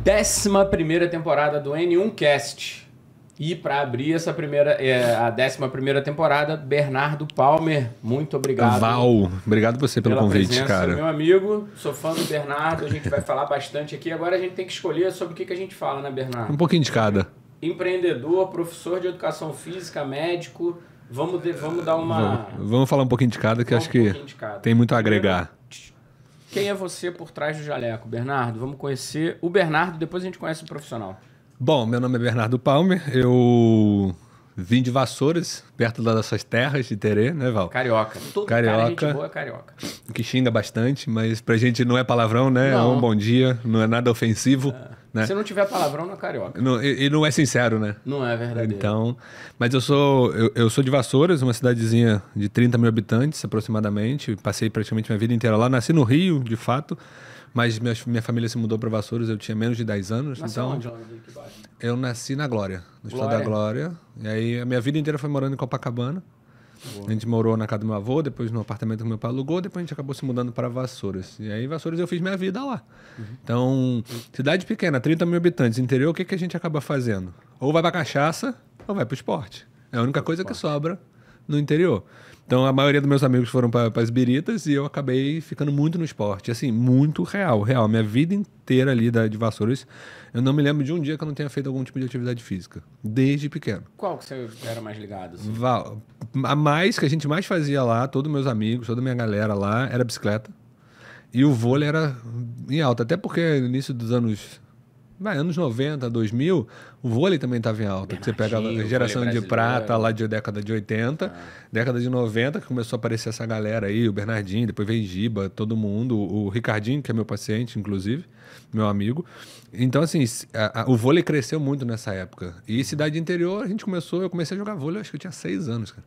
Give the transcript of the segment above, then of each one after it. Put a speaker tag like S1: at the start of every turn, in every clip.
S1: 11ª temporada do N1Cast. E para abrir essa a 11ª temporada, Bernardo Palmer, muito obrigado.
S2: Val, obrigado você pelo convite,
S1: presença,
S2: cara.
S1: Meu amigo, sou fã do Bernardo, a gente vai falar bastante aqui. Agora a gente tem que escolher sobre o que a gente fala, né, Bernardo?
S2: Um pouquinho de cada.
S1: Empreendedor, professor de educação física, médico. Vamos dar uma...
S2: Vamos falar um pouquinho de cada, que acho que tem muito a agregar.
S1: Quem é você por trás do jaleco, Bernardo? Vamos conhecer o Bernardo, depois a gente conhece o profissional.
S2: Bom, meu nome é Bernardo Palmer, eu vim de Vassouras, perto das nossas terras de Terê, né, Val?
S1: Carioca. Todo
S2: carioca,
S1: cara, gente boa é carioca.
S2: Que xinga bastante, mas pra gente não é palavrão, né?
S1: Não.
S2: É um bom dia, não é nada ofensivo. Né?
S1: Se não tiver palavrão, não é carioca.
S2: E não é sincero, né?
S1: Não é verdadeiro.
S2: Então, mas eu sou de Vassouras, uma cidadezinha de 30 mil habitantes aproximadamente. Passei praticamente minha vida inteira lá. Nasci no Rio, de fato, mas minha família se mudou para Vassouras, eu tinha menos de 10 anos.
S1: Nasceu
S2: então,
S1: onde? Que bairro?
S2: Eu nasci na Glória, no estado da Glória. E aí a minha vida inteira foi morando em Copacabana. Boa. A gente morou na casa do meu avô, depois no apartamento que meu pai alugou, depois a gente acabou se mudando para Vassouras. E aí, Vassouras, eu fiz minha vida lá. Então, cidade pequena, 30 mil habitantes, interior, o que a gente acaba fazendo? Ou vai para cachaça, ou vai para o esporte. É a única coisa que sobra no interior. Então, a maioria dos meus amigos foram para as biritas e eu acabei ficando muito no esporte. Assim, muito real. Minha vida inteira ali de Vassouras, eu não me lembro de um dia que eu não tenha feito algum tipo de atividade física. Desde pequeno.
S1: Qual que você era mais ligado? Assim?
S2: Que a gente mais fazia lá, todos meus amigos, toda a minha galera lá, era bicicleta. E o vôlei era em alta. Até porque no início dos anos 90, 2000, o vôlei também estava em alta. Você pega a geração de prata lá de década de 80, década de 90, que começou a aparecer essa galera aí, o Bernardinho, depois veio Giba, todo mundo, o Ricardinho, que é meu paciente, inclusive, meu amigo. Então, assim, o vôlei cresceu muito nessa época. E cidade interior, eu comecei a jogar vôlei, acho que eu tinha 6 anos, cara.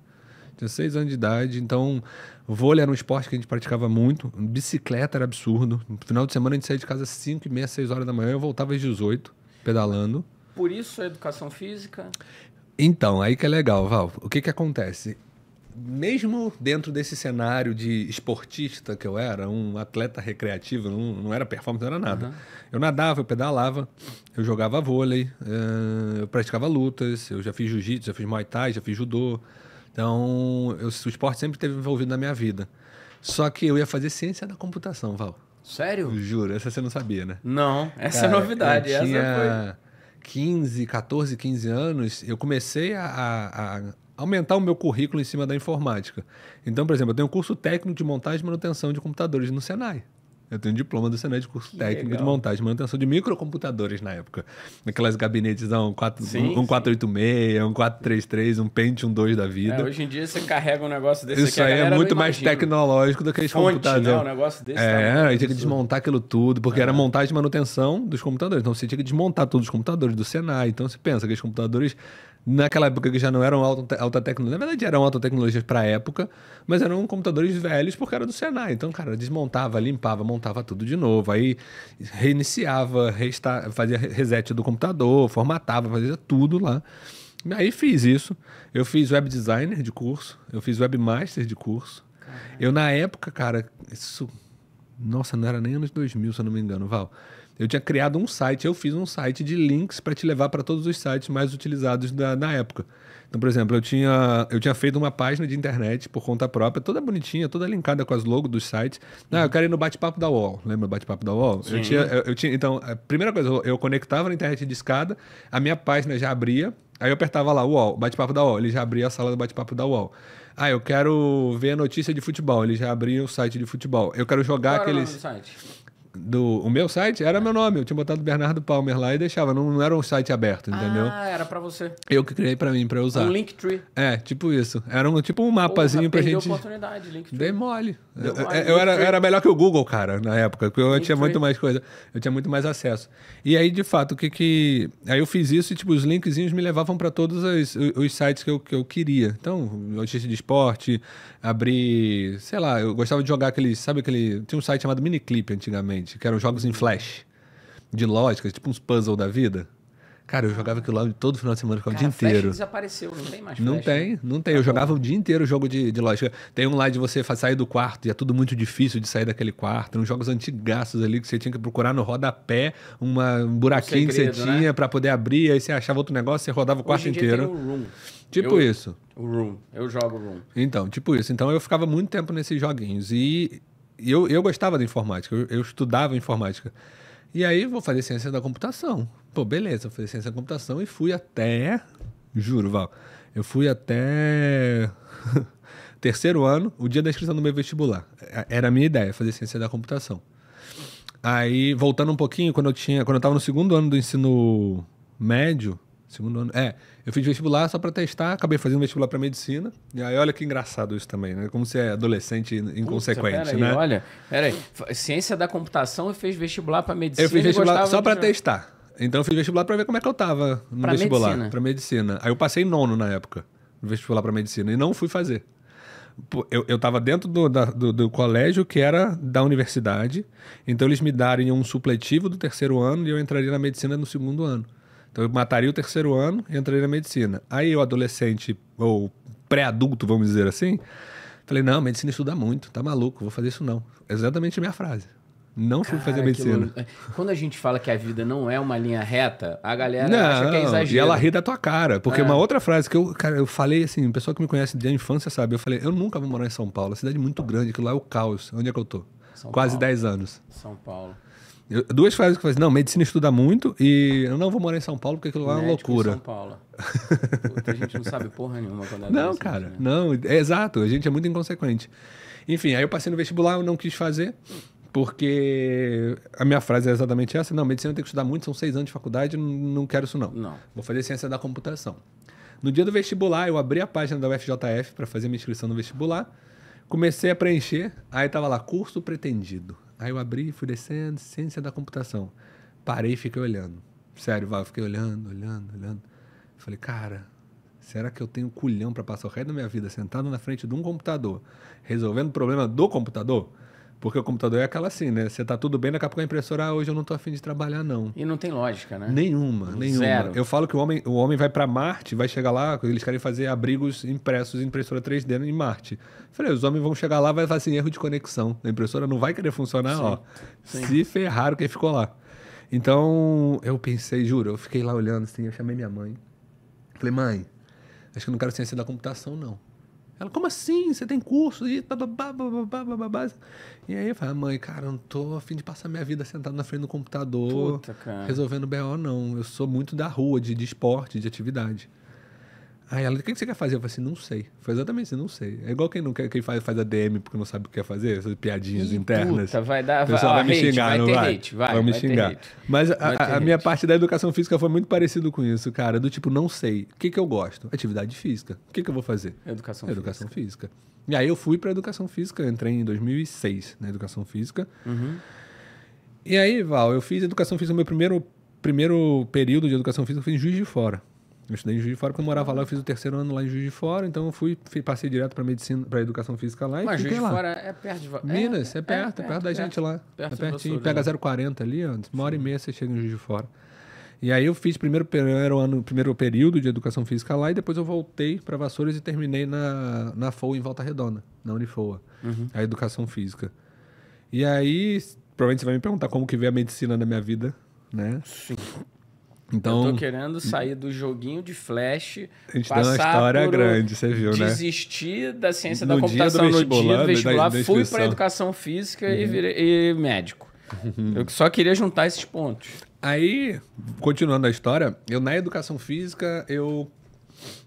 S2: Tinha 6 anos de idade, então o vôlei era um esporte que a gente praticava muito, bicicleta era absurdo. No final de semana a gente saía de casa às 5h30, 6 horas da manhã, eu voltava às 18, pedalando.
S1: Por isso a educação física?
S2: Então, aí que é legal, Val. O que acontece? Mesmo dentro desse cenário de esportista que eu era, um atleta recreativo, não era performance, não era nada. Eu nadava, eu pedalava, eu jogava vôlei, eu praticava lutas, eu já fiz jiu-jitsu, já fiz muay thai, já fiz judô. Então, o esporte sempre esteve envolvido na minha vida. Só que eu ia fazer ciência da computação, Val.
S1: Sério?
S2: Juro, essa você não sabia, né?
S1: Não, essa é novidade.
S2: Eu tinha 14, 15 anos, eu comecei a aumentar o meu currículo em cima da informática. Então, por exemplo, eu tenho um curso técnico de montagem e manutenção de computadores no Senai. Eu tenho um diploma do Senai de curso técnico de montagem e manutenção de microcomputadores na época. Naquelas gabinetes, um 486, um 433, um Pentium 2 da vida.
S1: Hoje em dia você carrega um negócio desse
S2: Isso
S1: aqui,
S2: aí é muito mais tecnológico do que esse computador.
S1: Né? Um negócio desse.
S2: A gente tinha que desmontar aquilo tudo, porque era montagem e manutenção dos computadores. Então você tinha que desmontar todos os computadores do Senai. Então você pensa que os computadores, naquela época que já não eram alta tecnologia, na verdade eram alta tecnologias para a época, mas eram computadores velhos porque era do Senai. Então, cara, desmontava, limpava, montava tudo de novo, aí reiniciava, fazia reset do computador, formatava, fazia tudo lá. Aí fiz isso. Eu fiz web designer de curso, eu fiz webmaster de curso. Eu, na época, cara, nossa, não era nem anos 2000, se eu não me engano, Val. Eu tinha criado um site, eu fiz um site de links para te levar para todos os sites mais utilizados na época. Então, por exemplo, eu tinha feito uma página de internet por conta própria, toda bonitinha, toda linkada com as logos dos sites. Eu quero ir no bate-papo da UOL. Lembra o bate-papo da UOL?
S1: Sim.
S2: Então, a primeira coisa, eu conectava na internet de escada, a minha página já abria, aí eu apertava lá, UOL, bate-papo da UOL, ele já abria a sala do bate-papo da UOL. Eu quero ver a notícia de futebol, ele já abria o site de futebol. Eu quero jogar aqueles...
S1: Qual era o nome do site?
S2: O meu site era meu nome, eu tinha botado Bernardo Palmer lá e deixava, não era um site aberto, entendeu?
S1: Era pra você.
S2: Eu que criei pra mim, pra eu usar.
S1: Um Linktree.
S2: Tipo isso. Era tipo um mapazinho pra gente...
S1: Perdeu oportunidade, Linktree.
S2: Dei mole. Eu era melhor que o Google, cara, na época, porque eu tinha muito mais coisa, eu tinha muito mais acesso. E aí, de fato, aí eu fiz isso e tipo, os linkzinhos me levavam pra todos os sites que eu queria. Então, notícia de esporte, abri, sei lá, eu gostava de jogar tinha um site chamado Miniclip antigamente, que eram jogos em flash, de lógica, tipo uns puzzle da vida. Cara, eu jogava aquilo lá todo final de semana, ficava o
S1: Cara,
S2: dia
S1: Flash
S2: inteiro.
S1: desapareceu, não tem mais
S2: Não
S1: Flash.
S2: tem, não tem. Eu jogava o dia inteiro jogo de lógica. Tem um lá de você sair do quarto e é tudo muito difícil de sair daquele quarto. Tem uns jogos antigaços ali que você tinha que procurar no rodapé um buraquinho
S1: segredo,
S2: que você tinha pra poder abrir. Aí você achava outro negócio, você rodava o quarto
S1: Hoje em dia
S2: inteiro.
S1: tem o Room.
S2: Tipo isso.
S1: O Room. Eu jogo o Room.
S2: Então, tipo isso. Então eu ficava muito tempo nesses joguinhos. E eu gostava da informática, eu estudava informática. E aí vou fazer ciência da computação. Pô, beleza, vou fazer ciência da computação e fui até. Juro, Val. Eu fui até. terceiro ano, o dia da inscrição do meu vestibular. Era a minha ideia, fazer ciência da computação. Aí, voltando um pouquinho, quando eu tava no segundo ano do ensino médio. Segundo ano. Eu fiz vestibular só pra testar, acabei fazendo vestibular pra medicina. E aí, olha que engraçado isso também, né? Como você é adolescente inconsequente, né?
S1: Olha, peraí. Ciência da computação e fez vestibular pra medicina.
S2: Eu fiz vestibular só pra
S1: de...
S2: testar. Então eu fiz vestibular pra ver como é que eu tava no
S1: Pra
S2: vestibular.
S1: medicina.
S2: Pra medicina. Aí eu passei nono na época, no vestibular pra medicina, e não fui fazer. Pô, eu tava dentro do colégio que era da universidade, então eles me dariam um supletivo do terceiro ano e eu entraria na medicina no segundo ano. Então eu mataria o terceiro ano e entraria na medicina. Aí eu, adolescente, ou pré-adulto, vamos dizer assim, falei, não, medicina estuda muito, tá maluco, vou fazer isso não. Exatamente a minha frase. Não fui fazer medicina.
S1: Quando a gente fala que a vida não é uma linha reta, a galera acha que é exagero.
S2: E ela ri da tua cara. Porque uma outra frase que eu falei assim, o pessoal que me conhece desde a infância sabe, eu falei, eu nunca vou morar em São Paulo, a cidade é muito grande, aquilo lá é o caos. Onde é que eu tô? Quase 10 anos.
S1: São Paulo.
S2: Duas frases que eu falei, não, medicina estuda muito e eu não vou morar em São Paulo porque aquilo lá é uma loucura.
S1: São Paulo. Puta, a gente não sabe porra nenhuma quando é
S2: Não, cara, né? Não, exato, a gente é muito inconsequente. Enfim, aí eu passei no vestibular, eu não quis fazer. Porque a minha frase é exatamente essa. Não, medicina tem que estudar muito, são 6 anos de faculdade, não quero isso não. Vou fazer ciência da computação. No dia do vestibular, eu abri a página da UFJF para fazer minha inscrição no vestibular. Comecei a preencher, aí tava lá, curso pretendido. Aí eu abri, fui descendo, ciência da computação. Parei e fiquei olhando. Sério, eu fiquei olhando. Falei, cara, será que eu tenho culhão para passar o resto da minha vida sentado na frente de um computador, resolvendo o problema do computador? Porque o computador é aquela assim, né? Você tá tudo bem, daqui a pouco a impressora, hoje eu não tô afim de trabalhar, não.
S1: E não tem lógica, né?
S2: Nenhuma.
S1: Zero.
S2: Eu falo que o homem vai para Marte, vai chegar lá, eles querem fazer abrigos impressos em impressora 3D em Marte. Falei, os homens vão chegar lá, vai fazer assim, erro de conexão. A impressora não vai querer funcionar, sim, ó. Sim. Se ferraram quem ficou lá. Então, eu pensei, juro, eu fiquei lá olhando assim, eu chamei minha mãe. Falei, mãe, acho que eu não quero ciência da computação, não. Ela, como assim? Você tem curso? E aí eu falei, mãe, cara, eu não tô a fim de passar minha vida sentado na frente do computador, resolvendo BO, não. Eu sou muito da rua, de esporte, de atividade. Aí ela, o que você quer fazer? Eu falei assim, não sei. Foi exatamente assim, não sei. É igual quem faz ADM porque não sabe o que quer fazer, essas piadinhas internas.
S1: Puta, vai dar...
S2: O pessoal vai me xingar, não vai?
S1: Vai
S2: me xingar. Mas a minha parte da educação física foi muito parecido com isso, cara. Do tipo, não sei. O que eu gosto? Atividade física. O que eu vou fazer?
S1: Educação
S2: física. E aí eu fui pra educação física. Entrei em 2006 na educação física.
S1: Uhum.
S2: E aí, Val, eu fiz educação física. Meu primeiro período de educação física foi em Juiz de Fora. Eu estudei em Juiz de Fora, porque eu morava lá, eu fiz o terceiro ano lá em Juiz de Fora, então eu passei direto para medicina, para educação física lá.
S1: Mas
S2: e fiquei
S1: Juiz de
S2: lá.
S1: Fora é perto de...
S2: Minas, é perto da gente lá. É pertinho, pega 040 ali, ó, uma hora e meia você chega em Juiz de Fora. E aí eu fiz primeiro período de educação física lá, e depois eu voltei para Vassouras e terminei na FOA em Volta Redonda, na Unifoa, a educação física. E aí, provavelmente você vai me perguntar como que veio a medicina na minha vida, né?
S1: Sim.
S2: Então,
S1: eu tô querendo sair do joguinho de Flash.
S2: A gente tem uma história grande, você viu, né?
S1: Desistir da ciência da computação no dia do vestibular, fui para educação física e médico. Eu só queria juntar esses pontos.
S2: Aí, continuando a história, eu na educação física,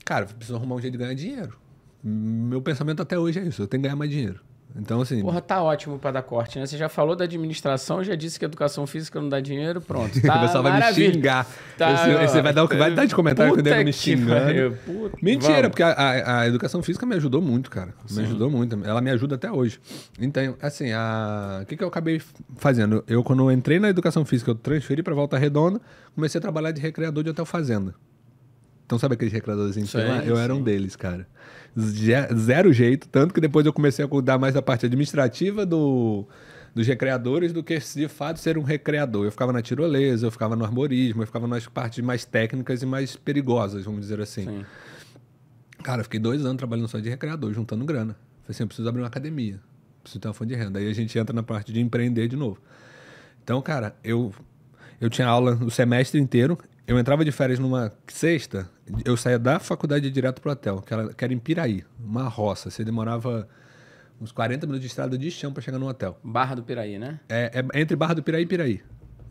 S2: cara, preciso arrumar um jeito de ganhar dinheiro. Meu pensamento até hoje é isso, eu tenho que ganhar mais dinheiro. Então, assim...
S1: Porra, tá ótimo pra dar corte, né? Você já falou da administração, já disse que a educação física não dá dinheiro, pronto. Tá,
S2: o pessoal vai me xingar. Você vai dar de comentário que eu devo me xingando. Mentira, porque a educação física me ajudou muito, cara. Me ajudou muito. Ela me ajuda até hoje. Então, assim, o que eu acabei fazendo? Quando eu entrei na educação física, eu transferi pra Volta Redonda, comecei a trabalhar de recreador de hotel fazenda. Então, sabe aqueles recreadorzinhos? Eu era um deles, cara. Zero jeito, tanto que depois eu comecei a cuidar mais da parte administrativa dos recreadores do que de fato ser um recreador. Eu ficava na tirolesa, eu ficava no arborismo, eu ficava nas partes mais técnicas e mais perigosas, vamos dizer assim.
S1: Sim.
S2: Cara, eu fiquei 2 anos trabalhando só de recreador, juntando grana. Falei assim, eu preciso abrir uma academia, preciso ter uma fonte de renda. Aí a gente entra na parte de empreender de novo. Então, cara, eu tinha aula o semestre inteiro, eu entrava de férias numa sexta, eu saía da faculdade direto pro hotel, que era em Piraí, uma roça. Você demorava uns 40 minutos de estrada de chão para chegar no hotel.
S1: Barra do Piraí, né?
S2: É entre Barra do Piraí e Piraí.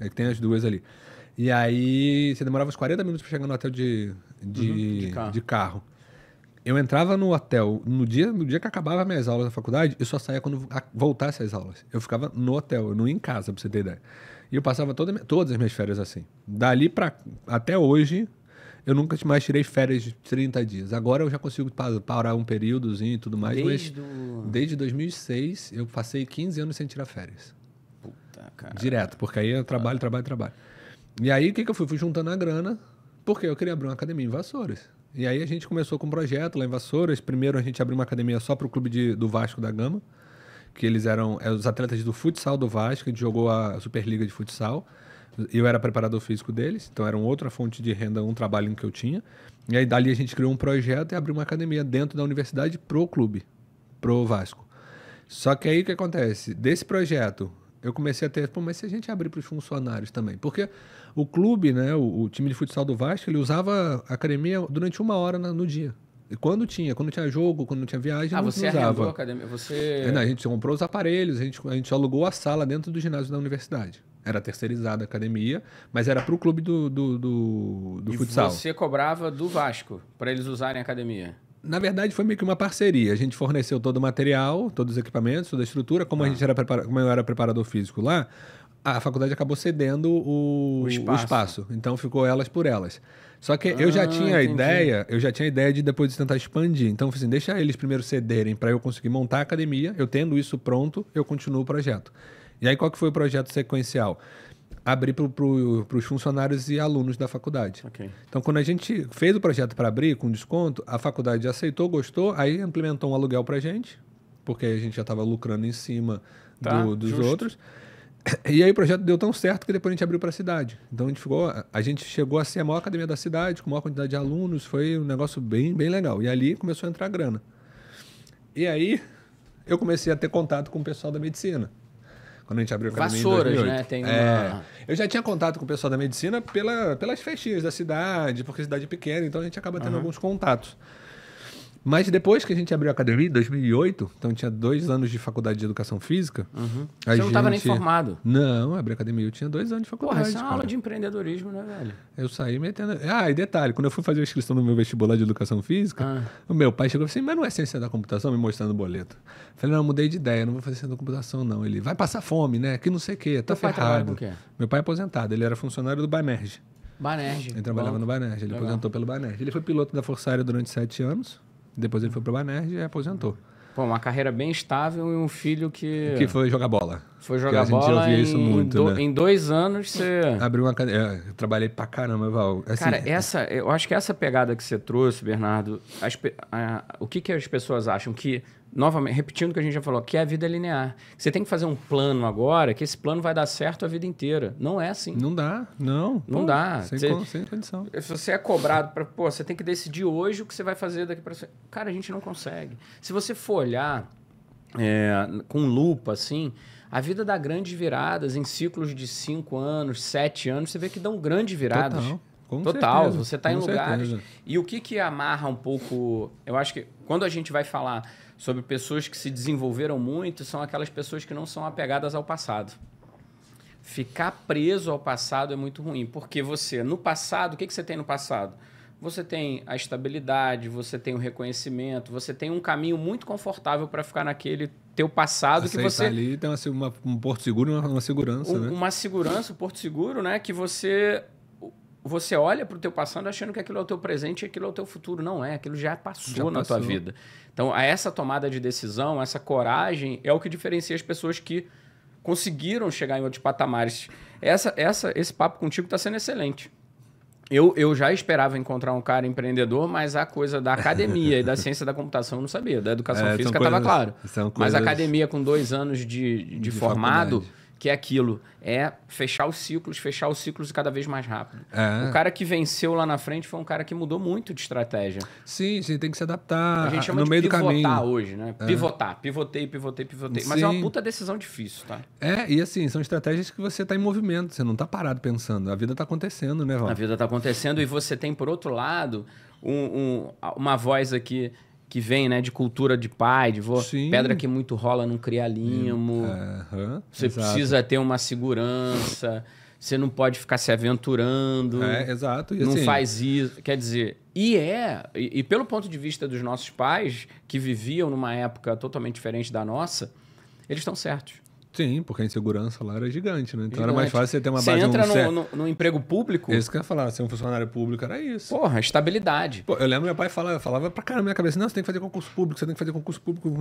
S2: É que tem as duas ali. E aí você demorava uns 40 minutos para chegar no hotel de carro. Eu entrava no hotel, no dia que acabava minhas aulas da faculdade, eu só saía quando voltasse as aulas. Eu ficava no hotel, eu não ia em casa, pra você ter ideia. E eu passava todas as minhas férias assim. Dali até hoje, eu nunca mais tirei férias de 30 dias. Agora eu já consigo parar um períodozinho e tudo mais, desde 2006 eu passei 15 anos sem tirar férias.
S1: Puta, cara.
S2: Direto, porque aí eu trabalho. E aí o que eu fui? Fui juntando a grana, porque eu queria abrir uma academia em Vassouras. E aí a gente começou com um projeto lá em Vassouras. Primeiro a gente abriu uma academia só para o clube do Vasco da Gama, que eles eram os atletas do futsal do Vasco, a gente jogou a Superliga de futsal. Eu era preparador físico deles, então era outra fonte de renda, um trabalho que eu tinha. E aí dali a gente criou um projeto e abriu uma academia dentro da universidade pro clube, pro Vasco. Só que aí o que acontece? Desse projeto, eu comecei a ter, mas se a gente abrir para os funcionários também? Porque o clube, né, o time de futsal do Vasco, ele usava a academia durante 1 hora no dia. E quando tinha jogo, quando não tinha viagem, não
S1: você
S2: usava.
S1: arrendou a academia?
S2: Não, a gente comprou os aparelhos, a gente alugou a sala dentro do ginásio da universidade. Era terceirizada a academia, mas era para o clube do futsal.
S1: E você cobrava do Vasco para eles usarem a academia?
S2: Na verdade, foi meio que uma parceria. A gente forneceu todo o material, todos os equipamentos, toda a estrutura. Como eu era preparador físico lá, a faculdade acabou cedendo o espaço. Então ficou elas por elas. Só que eu já tinha a ideia de depois tentar expandir. Então, assim, deixa eles primeiro cederem para eu conseguir montar a academia. Eu tendo isso pronto, eu continuo o projeto. E aí, qual que foi o projeto sequencial? Abrir para os funcionários e alunos da faculdade.
S1: Okay.
S2: Então, quando a gente fez o projeto para abrir com desconto, a faculdade aceitou, gostou, aí implementou um aluguel para a gente, porque a gente já estava lucrando em cima dos outros. E aí o projeto deu tão certo que depois a gente abriu para a cidade. Então a gente chegou a ser a maior academia da cidade, com a maior quantidade de alunos, foi um negócio bem, bem legal. E ali começou a entrar grana. E aí eu comecei a ter contato com o pessoal da medicina. Quando a gente abriu a academia
S1: Vassouras,
S2: em 2008.
S1: né? Tem uma...
S2: Eu já tinha contato com o pessoal da medicina pelas festinhas da cidade, porque a cidade é pequena, então a gente acaba tendo alguns contatos. Mas depois que a gente abriu a academia, em 2008, então tinha 2 anos de faculdade de educação física.
S1: Você não estava nem formado?
S2: Não, abri a academia, eu tinha 2 anos de faculdade.
S1: Porra, isso é uma aula de empreendedorismo, né, velho?
S2: Eu saí metendo... e detalhe, quando eu fui fazer a inscrição no meu vestibular de educação física, o meu pai chegou assim, mas não é ciência da computação, me mostrando o boleto. Eu falei, não, mudei de ideia, não vou fazer ciência da computação, não. Ele, vai passar fome, né? Que não sei o quê, tá ferrado. Meu pai é aposentado, ele era funcionário do Banerj.
S1: Banerj.
S2: Ele trabalhava no Banerj, ele aposentou pelo Banerj. Ele foi piloto da Força Aérea durante 7 anos. Depois ele foi pro Banerj e aposentou.
S1: Pô, uma carreira bem estável e um filho que...
S2: Que foi jogar bola.
S1: Foi jogar bola. A gente ouvia
S2: isso muito, né?
S1: Em 2 anos você...
S2: Abriu uma academia. Eu trabalhei pra caramba, Val. Assim,
S1: cara, eu acho que essa pegada que você trouxe, Bernardo, o que as pessoas acham que... Novamente, repetindo o que a gente já falou, que a vida é linear. Você tem que fazer um plano agora, que esse plano vai dar certo a vida inteira. Não é assim.
S2: Não dá, não.
S1: Não dá.
S2: Sem condição.
S1: Se você é cobrado para... Pô, você tem que decidir hoje o que você vai fazer daqui para... Cara, a gente não consegue. Se você for olhar com lupa, assim, a vida dá grandes viradas em ciclos de 5 anos, 7 anos. Você vê que dão grandes viradas.
S2: Total.
S1: Certeza, você está em lugares. E o que amarra um pouco... Eu acho que quando a gente vai falar sobre pessoas que se desenvolveram muito, são aquelas pessoas que não são apegadas ao passado. Ficar preso ao passado é muito ruim, porque você, no passado, o que você tem no passado? Você tem a estabilidade, você tem o reconhecimento, você tem um caminho muito confortável para ficar naquele teu passado que você...
S2: ali tem um porto seguro e uma segurança, né?
S1: Uma segurança, um porto seguro, né? Que você olha para o teu passado achando que aquilo é o teu presente e aquilo é o teu futuro. Não é, aquilo já passou na tua vida. Então, essa tomada de decisão, essa coragem é o que diferencia as pessoas que conseguiram chegar em outros patamares. Esse papo contigo está sendo excelente. Eu já esperava encontrar um cara empreendedor, mas a coisa da academia e da ciência da computação eu não sabia. Da educação física estava claro. Mas a academia com 2 anos de formado, faculdade. Que é aquilo, é fechar os ciclos cada vez mais rápido. O cara que venceu lá na frente foi um cara que mudou muito de estratégia.
S2: Sim, você tem que se adaptar
S1: a gente chama
S2: no
S1: de
S2: meio do caminho.
S1: Pivotar hoje, né? Pivotei. Mas
S2: Sim.
S1: é uma puta decisão difícil, tá?
S2: E assim, são estratégias que você tá em movimento, você não tá parado pensando. A vida tá acontecendo, né, Val?
S1: A vida tá acontecendo e você tem, por outro lado, uma voz aqui que vem, né, de cultura de pai, de vô.
S2: Sim.
S1: Pedra que muito rola não cria limo. Você precisa ter uma segurança. Você não pode ficar se aventurando.
S2: Exato. E
S1: não
S2: assim,
S1: faz isso. Quer dizer, e pelo ponto de vista dos nossos pais, que viviam numa época totalmente diferente da nossa, eles estão certos.
S2: Sim, porque a insegurança lá era gigante, né? Então era mais fácil você ter uma base...
S1: Você entra no emprego público...
S2: Isso que eu ia falar, ser um funcionário público era isso.
S1: Porra, estabilidade.
S2: Pô, eu lembro meu pai falava pra caramba na minha cabeça, não, você tem que fazer concurso público, você tem que fazer concurso público.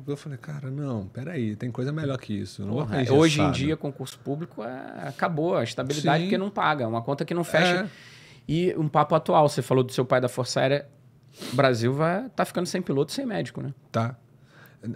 S2: Eu falei, cara, não, peraí, tem coisa melhor que isso. Não vou ficar
S1: hoje em dia, concurso público acabou, a estabilidade porque não paga, uma conta que não fecha. E um papo atual, você falou do seu pai da Força Aérea, o Brasil tá ficando sem piloto e sem médico, né?
S2: Tá.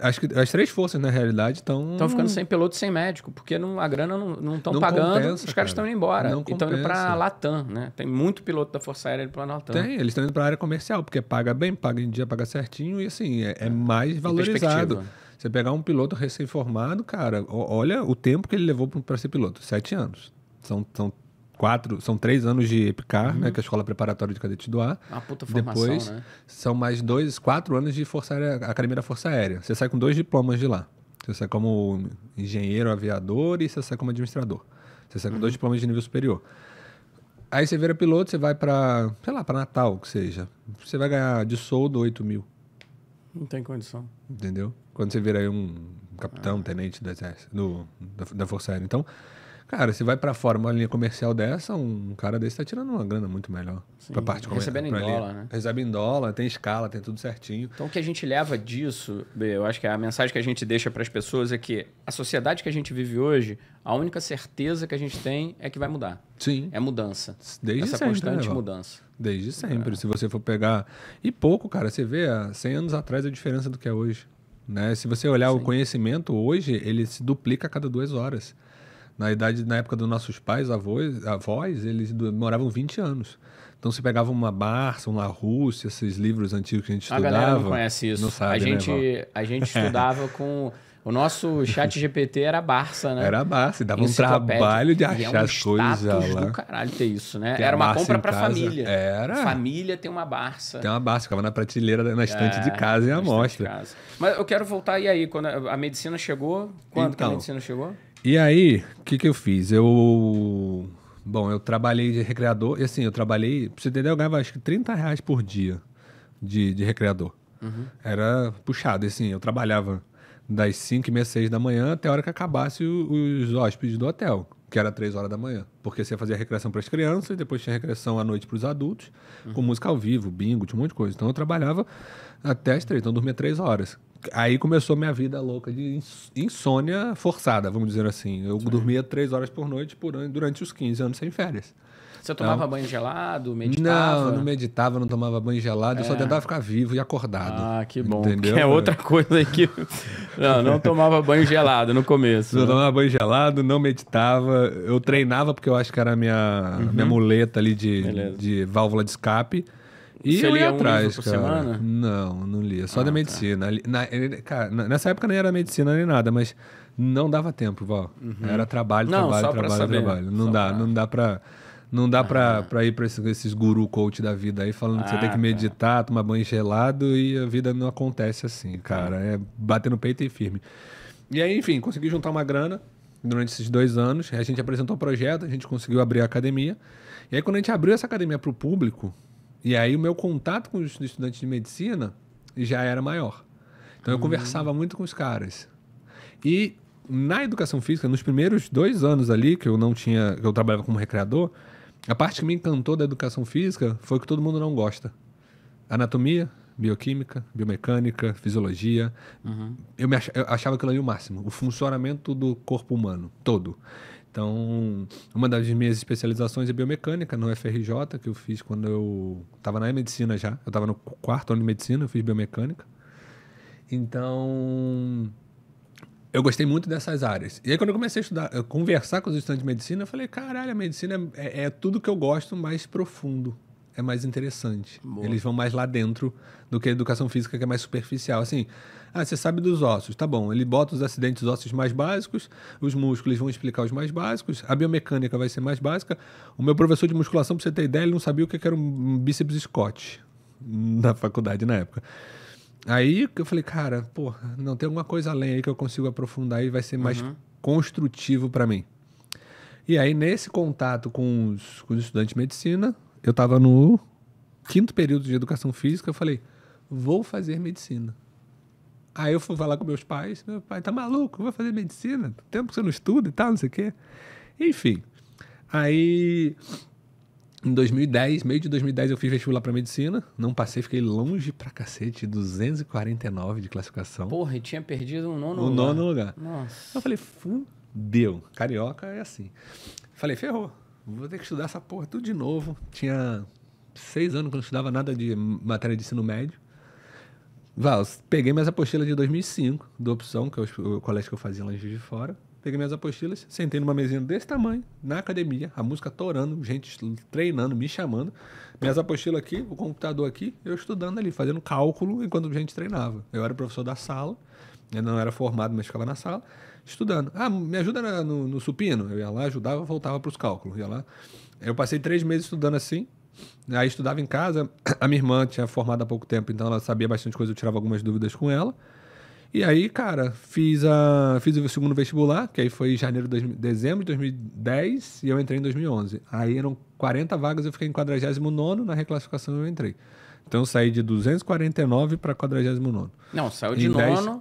S2: Acho que as 3 forças, na realidade, estão
S1: ficando sem piloto e sem médico, porque a grana não estão pagando,
S2: compensa,
S1: os caras estão indo embora. Estão indo para a Latam, né? Tem muito piloto da Força Aérea indo para a Latam.
S2: Tem, eles estão indo para a área comercial, porque paga bem, paga em dia, paga certinho e assim, é mais valorizado. Você pegar um piloto recém-formado, cara, olha o tempo que ele levou para ser piloto, 7 anos. São 3 anos de EPICAR, né, que é a Escola Preparatória de Cadete do Ar.
S1: Uma puta formação,
S2: depois,
S1: né?
S2: São mais 4 anos de Força Aérea, Academia da Força Aérea. Você sai com 2 diplomas de lá. Você sai como engenheiro aviador e você sai como administrador. Você sai com 2 diplomas de nível superior. Aí você vira piloto, você vai para, sei lá, para Natal, que seja. Você vai ganhar de soldo 8 mil.
S1: Não tem condição.
S2: Entendeu? Quando você vira aí um capitão, tenente do exército, da Força Aérea. Então... Cara, se vai pra fora uma linha comercial dessa, um cara desse tá tirando uma grana muito melhor.
S1: Sim,
S2: pra parte
S1: recebendo em dólar, né?
S2: Recebe em dólar, tem escala, tem tudo certinho.
S1: Então o que a gente leva disso, eu acho que a mensagem que a gente deixa para as pessoas é que a sociedade que a gente vive hoje, a única certeza que a gente tem é que vai mudar.
S2: Sim.
S1: É mudança.
S2: Desde
S1: essa
S2: sempre,
S1: constante
S2: né,
S1: mudança.
S2: Desde sempre. Se você for pegar... E pouco, cara. Você vê há 100 anos atrás a diferença do que é hoje. Né? Se você olhar o conhecimento hoje, ele se duplica a cada 2 horas. Na época dos nossos pais, avós, eles demoravam 20 anos. Então, você pegava uma Barça, uma Rússia, esses livros antigos que a gente estudava... A galera
S1: não conhece isso.
S2: Não sabe,
S1: a gente estudava com... O nosso chat GPT era Barça, né?
S2: Era Barça, e dava um trabalho de achar as coisas lá.
S1: Do caralho ter isso, né? Era uma compra pra família.
S2: Era.
S1: Família tem uma Barça.
S2: Tem uma Barça, ficava na prateleira, na estante de casa e amostra.
S1: Mas eu quero voltar, e aí? Quando a medicina chegou? Quando que a medicina chegou?
S2: E aí, o que eu fiz? Eu trabalhei de recreador. E assim, pra você entender, eu ganhava acho que R$30 por dia de recreador. Era puxado. E assim, eu trabalhava das 5h30, 6 da manhã até a hora que acabasse os hóspedes do hotel, que era 3 horas da manhã. Porque você fazia recreação para as crianças, depois tinha recreação à noite para os adultos, com música ao vivo, bingo, tinha um monte de coisa. Então eu trabalhava até as 3, então eu dormia 3 horas. Aí começou minha vida louca de insônia forçada, vamos dizer assim. Eu dormia 3 horas por noite durante os 15 anos sem férias.
S1: Você tomava banho gelado, meditava?
S2: Não meditava, não tomava banho gelado. Eu só tentava ficar vivo e acordado.
S1: Ah, que bom.
S2: Entendeu?
S1: Que é outra coisa aí que... Não tomava banho gelado no começo.
S2: Não tomava banho gelado, não meditava. Eu treinava porque eu acho que era a minha muleta ali de válvula de escape. E
S1: você lia
S2: atrás,
S1: um livro por semana?
S2: Não lia. Só da medicina. Cara, nessa época nem era medicina nem nada, mas não dava tempo, Val. Era trabalho. Não dá pra ir pra esses guru coach da vida aí falando que você tem que meditar, tomar banho gelado e a vida não acontece assim, cara. É bater no peito e ir firme. E aí, enfim, consegui juntar uma grana durante esses 2 anos. A gente apresentou o projeto, a gente conseguiu abrir a academia. E aí, quando a gente abriu essa academia pro público, e aí o meu contato com os estudantes de medicina já era maior. Então, eu conversava muito com os caras. E na educação física, nos primeiros 2 anos ali, que eu trabalhava como recreador, a parte que me encantou da educação física foi o que todo mundo não gosta. Anatomia, bioquímica, biomecânica, fisiologia. Eu achava aquilo ali o máximo. O funcionamento do corpo humano, todo. Então, uma das minhas especializações é biomecânica no FRJ, que eu fiz quando eu estava na medicina já. Eu estava no 4º ano de medicina, eu fiz biomecânica. Então, eu gostei muito dessas áreas. E aí, quando eu comecei a estudar, a conversar com os estudantes de medicina, eu falei, caralho, a medicina é tudo que eu gosto, mais profundo. É mais interessante.
S1: Boa.
S2: Eles vão mais lá dentro do que a educação física, que é mais superficial. Assim, você sabe dos ossos, tá bom. Ele bota os acidentes ósseos mais básicos, os músculos vão explicar os mais básicos, a biomecânica vai ser mais básica. O meu professor de musculação, pra você ter ideia, ele não sabia o que era um bíceps Scott na faculdade, na época. Aí eu falei, cara, porra, não tem alguma coisa além aí que eu consigo aprofundar e vai ser mais construtivo para mim. E aí, nesse contato com os estudantes de medicina, eu estava no 5º período de educação física, eu falei, vou fazer medicina. Aí eu fui falar com meus pais, meu pai, tá maluco, vou fazer medicina? Tempo que você não estuda e tal, não sei o quê. Enfim, aí em 2010, meio de 2010 eu fiz vestibular para medicina, não passei, fiquei longe pra cacete, 249 de classificação.
S1: Porra, e tinha perdido um nono
S2: lugar. Nono lugar.
S1: Nossa.
S2: Eu falei, fudeu, carioca é assim. Falei, ferrou. Vou ter que estudar essa porra tudo de novo. Tinha 6 anos que eu não estudava nada de matéria de ensino médio. Peguei minhas apostilas de 2005, do Opção, que é o colégio que eu fazia lá em Juiz de Fora. Peguei minhas apostilas, sentei numa mesinha desse tamanho, na academia, a música torando, gente treinando, me chamando. Minhas apostilas aqui, o computador aqui, eu estudando ali, fazendo cálculo enquanto a gente treinava. Eu era professor da sala, eu não era formado, mas ficava na sala, estudando. Me ajuda no supino? Eu ia lá, ajudava, voltava para os cálculos. Ia lá. Eu passei 3 meses estudando assim, aí estudava em casa. A minha irmã tinha formado há pouco tempo, então ela sabia bastante coisa, eu tirava algumas dúvidas com ela. E aí, cara, fiz o segundo vestibular, que aí foi em dezembro de 2010, e eu entrei em 2011. Aí eram 40 vagas, eu fiquei em 49º, na reclassificação eu entrei. Então eu saí de 249 para 49º.
S1: Não, saiu de nono.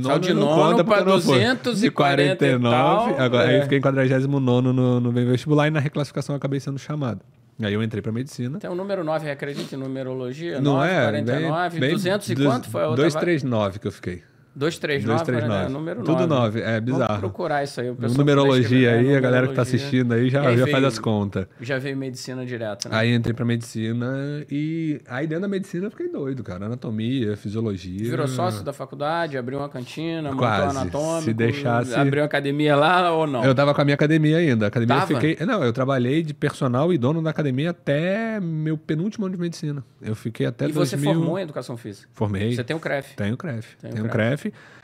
S2: Saiu de nono para 249. Agora, aí eu fiquei em 49º no vestibular e na reclassificação eu acabei sendo chamado. Aí eu entrei para medicina.
S1: Tem o número 9, acredita em numerologia?
S2: Não
S1: 9,
S2: é?
S1: 49,
S2: bem,
S1: 200 e quanto foi a outra?
S2: 239 que eu fiquei.
S1: 239, número 9.
S2: Tudo 9, é bizarro.
S1: Vamos procurar isso aí. O
S2: numerologia aí, a galera que tá assistindo aí já faz as contas.
S1: Já veio medicina direto, né?
S2: Aí entrei pra medicina e aí dentro da medicina eu fiquei doido, cara. Anatomia, fisiologia.
S1: Virou sócio da faculdade, abriu uma cantina,
S2: quase,
S1: montou anatômico.
S2: Se deixasse...
S1: Abriu uma academia lá ou não?
S2: Eu tava com a minha academia ainda. Academia
S1: Tava?
S2: eu trabalhei de personal e dono da academia até meu penúltimo ano de medicina. Eu fiquei até 2000...
S1: você formou em educação física?
S2: Formei.
S1: Você tem o CREF?
S2: Tenho o CREF. Tenho o CREF.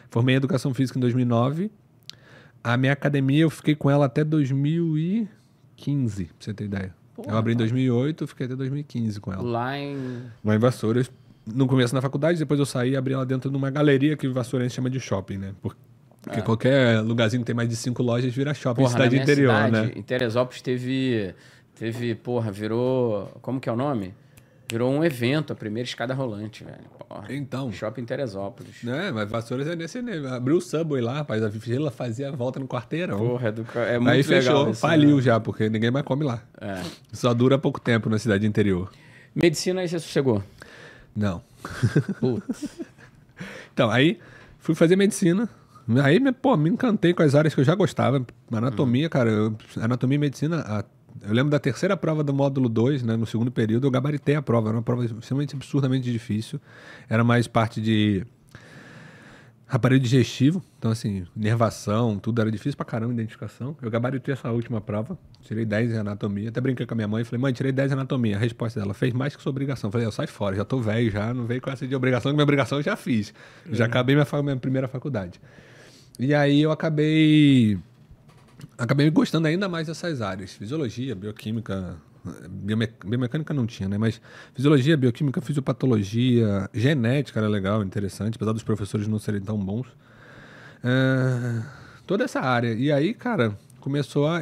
S2: Formei em Educação Física em 2009. A minha academia, eu fiquei com ela até 2015, pra você ter ideia. Eu abri em 2008, fiquei até 2015 com ela.
S1: Lá em
S2: Vassouras. No começo na faculdade, depois eu saí e abri ela dentro de uma galeria que o Vassourense chama de shopping, né? Porque qualquer lugarzinho que tem mais de 5 lojas vira shopping, cidade interior, né?
S1: Em Teresópolis teve, virou... Como que é o nome? Virou um evento, a primeira escada rolante, velho. Porra.
S2: Então.
S1: Shopping Teresópolis.
S2: Mas Vassouras é nesse nível. Abriu o Subway lá, rapaz. A fila fazia a volta no quarteirão.
S1: Porra, é muito
S2: aí
S1: legal.
S2: Fechou, faliu já, porque ninguém mais come lá. Só dura pouco tempo na cidade interior.
S1: Medicina aí você sossegou?
S2: Não.
S1: Putz.
S2: Então, aí fui fazer medicina. Aí, me encantei com as áreas que eu já gostava. Anatomia, cara. Anatomia e medicina... Eu lembro da terceira prova do módulo 2, né, no segundo período, eu gabaritei a prova. Era uma prova extremamente absurdamente difícil. Era mais parte de aparelho digestivo. Então, assim, nervação, tudo era difícil pra caramba, identificação. Eu gabaritei essa última prova. Tirei 10 em anatomia. Até brinquei com a minha mãe e falei, mãe, tirei 10 em anatomia. A resposta dela, fez mais que sua obrigação. Eu falei, eu saio fora, já tô velho, já não veio com essa de obrigação, que minha obrigação eu já fiz. Já acabei minha primeira faculdade. E aí eu acabei me gostando ainda mais dessas áreas. Fisiologia, bioquímica, biomecânica não tinha, né? Mas fisiologia, bioquímica, fisiopatologia, genética era legal, interessante, apesar dos professores não serem tão bons. Toda essa área. E aí, cara,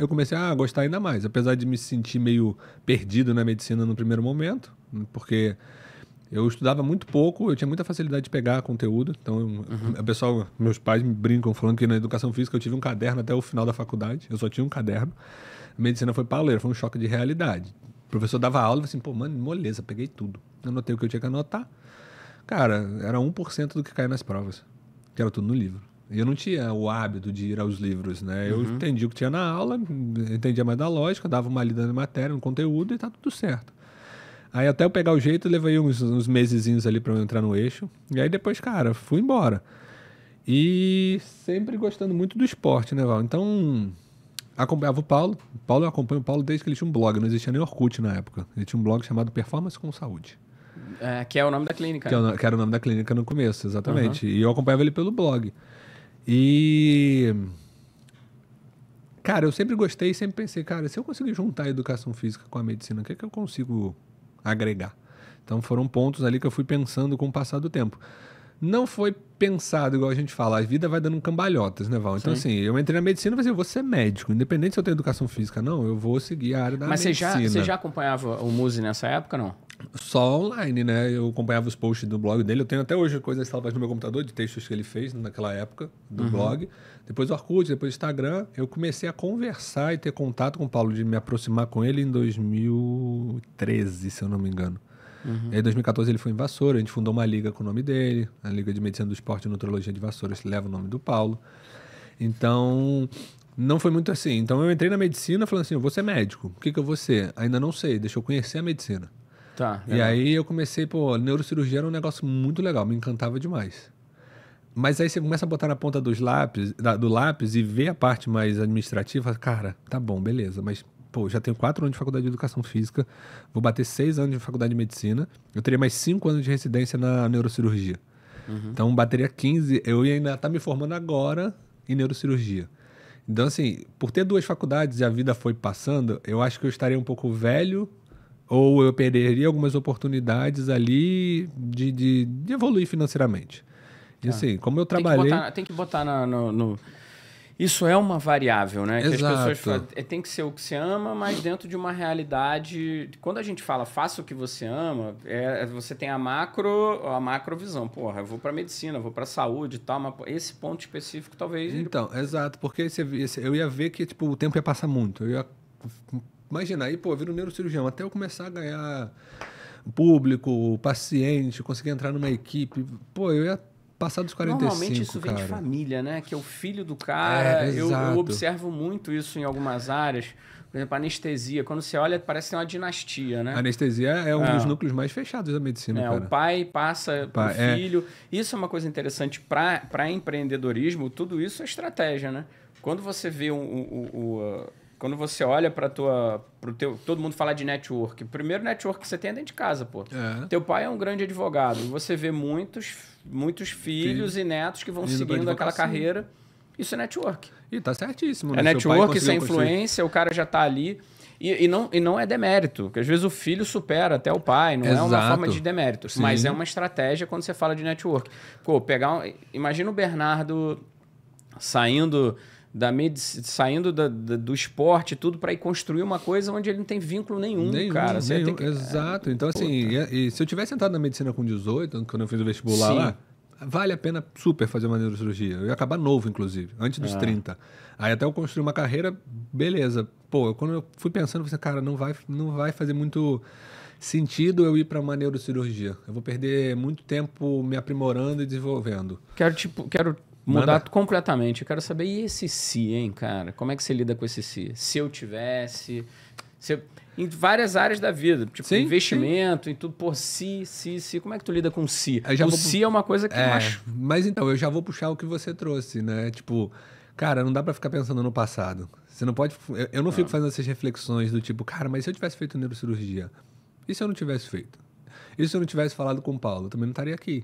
S2: eu comecei a gostar ainda mais, apesar de me sentir meio perdido na medicina no primeiro momento, porque... Eu estudava muito pouco, eu tinha muita facilidade de pegar conteúdo. Então, o pessoal, meus pais me brincam falando que na educação física eu tive um caderno até o final da faculdade. Eu só tinha um caderno. A medicina foi pauleira, foi um choque de realidade. O professor dava aula e falei assim, pô, mano, moleza, peguei tudo. Eu anotei o que eu tinha que anotar. Cara, era 1% do que caía nas provas, que era tudo no livro. E eu não tinha o hábito de ir aos livros, né? Eu entendi o que tinha na aula, entendia mais da lógica, dava uma lida na matéria, no conteúdo e tá tudo certo. Aí até eu pegar o jeito, eu levei uns mesezinhos ali para eu entrar no eixo. E aí depois, cara, fui embora. E sempre gostando muito do esporte, né, Val? Então, acompanhava o Paulo. Eu acompanho o Paulo desde que ele tinha um blog. Não existia nem Orkut na época. Ele tinha um blog chamado Performance com Saúde.
S1: Que é o nome da clínica.
S2: Que era o nome da clínica no começo, exatamente. E eu acompanhava ele pelo blog. E... Cara, eu sempre gostei e sempre pensei, cara, se eu conseguir juntar a educação física com a medicina, o que é que eu consigo agregar? Então foram pontos ali que eu fui pensando com o passar do tempo. Não foi pensado, igual a gente fala, a vida vai dando cambalhotas, né, Val? Então, assim, eu entrei na medicina e falei, eu vou ser médico. Independente se eu tenho educação física ou não, eu vou seguir a área da medicina.
S1: Mas você já acompanhava o Muzi nessa época, não?
S2: Só online, né? Eu acompanhava os posts do blog dele. Eu tenho até hoje coisas instaladas no meu computador de textos que ele fez naquela época do blog. Depois o Orkut, depois o Instagram. Eu comecei a conversar e ter contato com o Paulo, de me aproximar com ele em 2013, se eu não me engano. E aí, em 2014, ele foi em Vassoura. A gente fundou uma liga com o nome dele, a Liga de Medicina do Esporte e Nutrologia de Vassoura, que leva o nome do Paulo. Então, não foi muito assim. Então, eu entrei na medicina falando assim, eu vou ser médico. O que eu vou ser? Ainda não sei, deixa eu conhecer a medicina.
S1: Tá,
S2: e aí eu comecei, neurocirurgia era um negócio muito legal, me encantava demais. Mas aí você começa a botar na ponta do lápis e ver a parte mais administrativa, cara, tá bom, beleza, mas já tenho 4 anos de faculdade de educação física, vou bater 6 anos de faculdade de medicina, eu teria mais 5 anos de residência na neurocirurgia. Então bateria 15, eu ia ainda estar me formando agora em neurocirurgia. Então assim, por ter 2 faculdades e a vida foi passando, eu acho que eu estaria um pouco velho, ou eu perderia algumas oportunidades ali de evoluir financeiramente. E assim, como eu trabalhei...
S1: Tem que botar no... Isso é uma variável, né?
S2: Exato.
S1: Que as pessoas falam, tem que ser o que você ama, mas dentro de uma realidade... Quando a gente fala, faça o que você ama, você tem a macrovisão. Porra, eu vou para medicina, vou para saúde e tal, mas esse ponto específico talvez...
S2: Então, exato, porque eu ia ver que o tempo ia passar muito. Eu ia... Imagina, aí, eu viro neurocirurgião, até eu começar a ganhar público, paciente, conseguir entrar numa equipe, eu ia passar dos 45,
S1: Normalmente isso vem de família, né? Que é o filho do cara. Eu observo muito isso em algumas áreas. Por exemplo, anestesia. Quando você olha, parece que tem uma dinastia, né?
S2: A anestesia é um dos núcleos mais fechados da medicina, cara.
S1: O pai passa pro filho. Isso é uma coisa interessante para empreendedorismo. Tudo isso é estratégia, né? Quando você vê quando você olha para todo mundo fala de network. O primeiro network que você tem é dentro de casa, pô. Teu pai é um grande advogado. E você vê muitos filhos e netos que vão seguindo aquela carreira. Isso é network.
S2: E tá certíssimo. Né?
S1: É network, isso é influência, o cara já tá ali. E não é demérito, porque às vezes o filho supera até o pai, não é uma forma de demérito. Sim. Mas é uma estratégia quando você fala de network. Imagina o Bernardo saindo do esporte tudo para ir construir uma coisa onde ele não tem vínculo nenhum, cara.
S2: Exato. Então, assim, e se eu tivesse entrado na medicina com 18, quando eu fiz o vestibular lá, vale a pena super fazer uma neurocirurgia. Eu ia acabar novo, inclusive, antes dos 30. Aí até eu construir uma carreira, beleza. Quando eu fui pensando, eu pensei, cara, não vai fazer muito sentido eu ir para uma neurocirurgia. Eu vou perder muito tempo me aprimorando e desenvolvendo.
S1: Quero mudar completamente. Eu quero saber, e esse se, hein, cara? Como é que você lida com esse se? Se eu tivesse... Em várias áreas da vida. Tipo, investimento, em tudo. Se. Como é que tu lida com se? Se é uma coisa que...
S2: Mas então, eu já vou puxar o que você trouxe, né? Tipo, cara, não dá pra ficar pensando no passado. Você não pode... Eu não fico fazendo essas reflexões do tipo, cara, mas se eu tivesse feito neurocirurgia? E se eu não tivesse feito? E se eu não tivesse falado com o Paulo? Eu também não estaria aqui.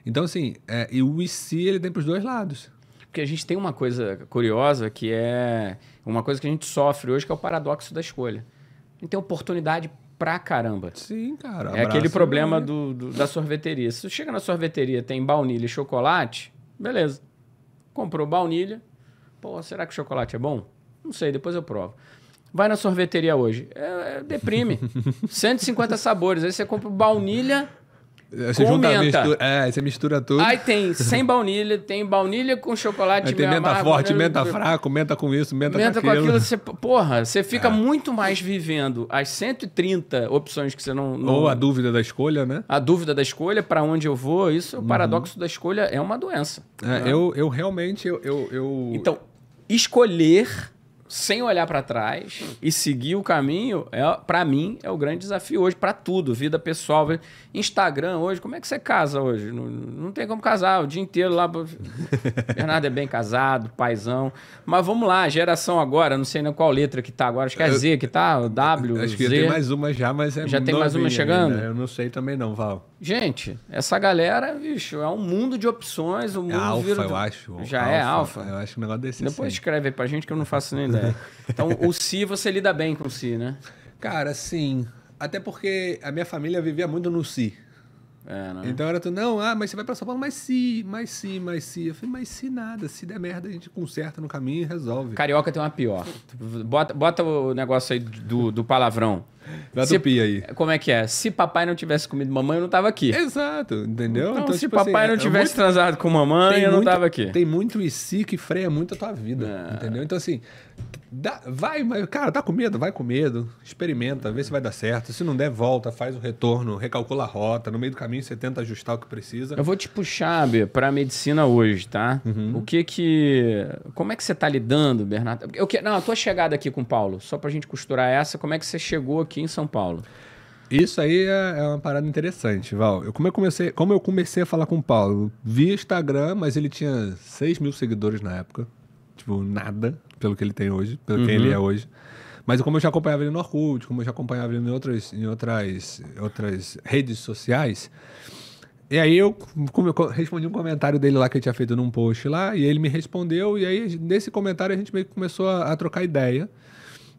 S2: Então, assim, e o se, ele tem para os 2 lados.
S1: Porque a gente tem uma coisa curiosa, que é uma coisa que a gente sofre hoje, que é o paradoxo da escolha. A gente tem oportunidade pra caramba.
S2: Sim, cara.
S1: É aquele problema da sorveteria. Se você chega na sorveteria, tem baunilha e chocolate, beleza. Comprou baunilha. Será que o chocolate é bom? Não sei, depois eu provo. Vai na sorveteria hoje. Deprime. 150 sabores. Aí você compra baunilha...
S2: Você você mistura tudo.
S1: Aí tem sem baunilha, tem baunilha com chocolate.
S2: Aí tem menta forte, menta fraco, menta com isso, menta com aquilo.
S1: Você fica muito mais vivendo as 130 opções que você não...
S2: Ou a dúvida da escolha, né?
S1: A dúvida da escolha, para onde eu vou, isso, o paradoxo da escolha é uma doença.
S2: Né? Eu realmente...
S1: Então, escolher... sem olhar para trás e seguir o caminho, para mim, é o grande desafio hoje, para tudo, vida pessoal. Instagram hoje, como é que você casa hoje? Não tem como casar, o dia inteiro lá. Bernardo é bem casado, paizão. Mas vamos lá, geração agora, não sei nem qual letra que tá agora, acho que é Z que tá, o W,
S2: acho que
S1: Z.
S2: tem mais uma já, mas
S1: já tem mais uma chegando?
S2: Ainda. Eu não sei também não, Val.
S1: Gente, essa galera, bicho, é um mundo de opções. O mundo
S2: alfa, eu acho.
S1: Já é alfa?
S2: Eu acho um negócio desse.
S1: Depois escreve aí pra gente que eu não faço nem ideia. Então, o si, você lida bem com o si, né?
S2: Cara, sim. Até porque a minha família vivia muito no si.
S1: Né?
S2: Então era tudo, mas você vai pra São Paulo, mas si. Eu falei, mas se nada, se der merda a gente conserta no caminho e resolve.
S1: Carioca tem uma pior. Bota o negócio aí do palavrão.
S2: Bota o pi aí.
S1: Como é que é? Se papai não tivesse comido mamãe, eu não tava aqui.
S2: Exato, entendeu?
S1: Então se tipo papai não tivesse transado com mamãe, eu não tava aqui.
S2: Tem muito e si que freia muito a tua vida, entendeu? Então assim, vai, mas cara, tá com medo? Vai com medo, experimenta, vê se vai dar certo. Se não der, volta, faz o retorno, recalcula a rota, no meio do caminho você tenta ajustar o que precisa.
S1: Eu vou te puxar, Bê, pra medicina hoje, tá? Como é que você tá lidando, Bernardo? A tua chegada aqui com o Paulo, só pra gente costurar essa, como é que você chegou aqui em São Paulo?
S2: Isso aí é uma parada interessante, Val. Como eu comecei a falar com o Paulo, via Instagram, mas ele tinha 6 mil seguidores na época. Tipo, nada pelo que ele tem hoje, pelo que ele é hoje. Mas como eu já acompanhava ele no Orkut, como eu já acompanhava ele em outras redes sociais, e aí eu respondi um comentário dele lá que eu tinha feito num post lá, e ele me respondeu, e aí nesse comentário a gente meio que começou a trocar ideia.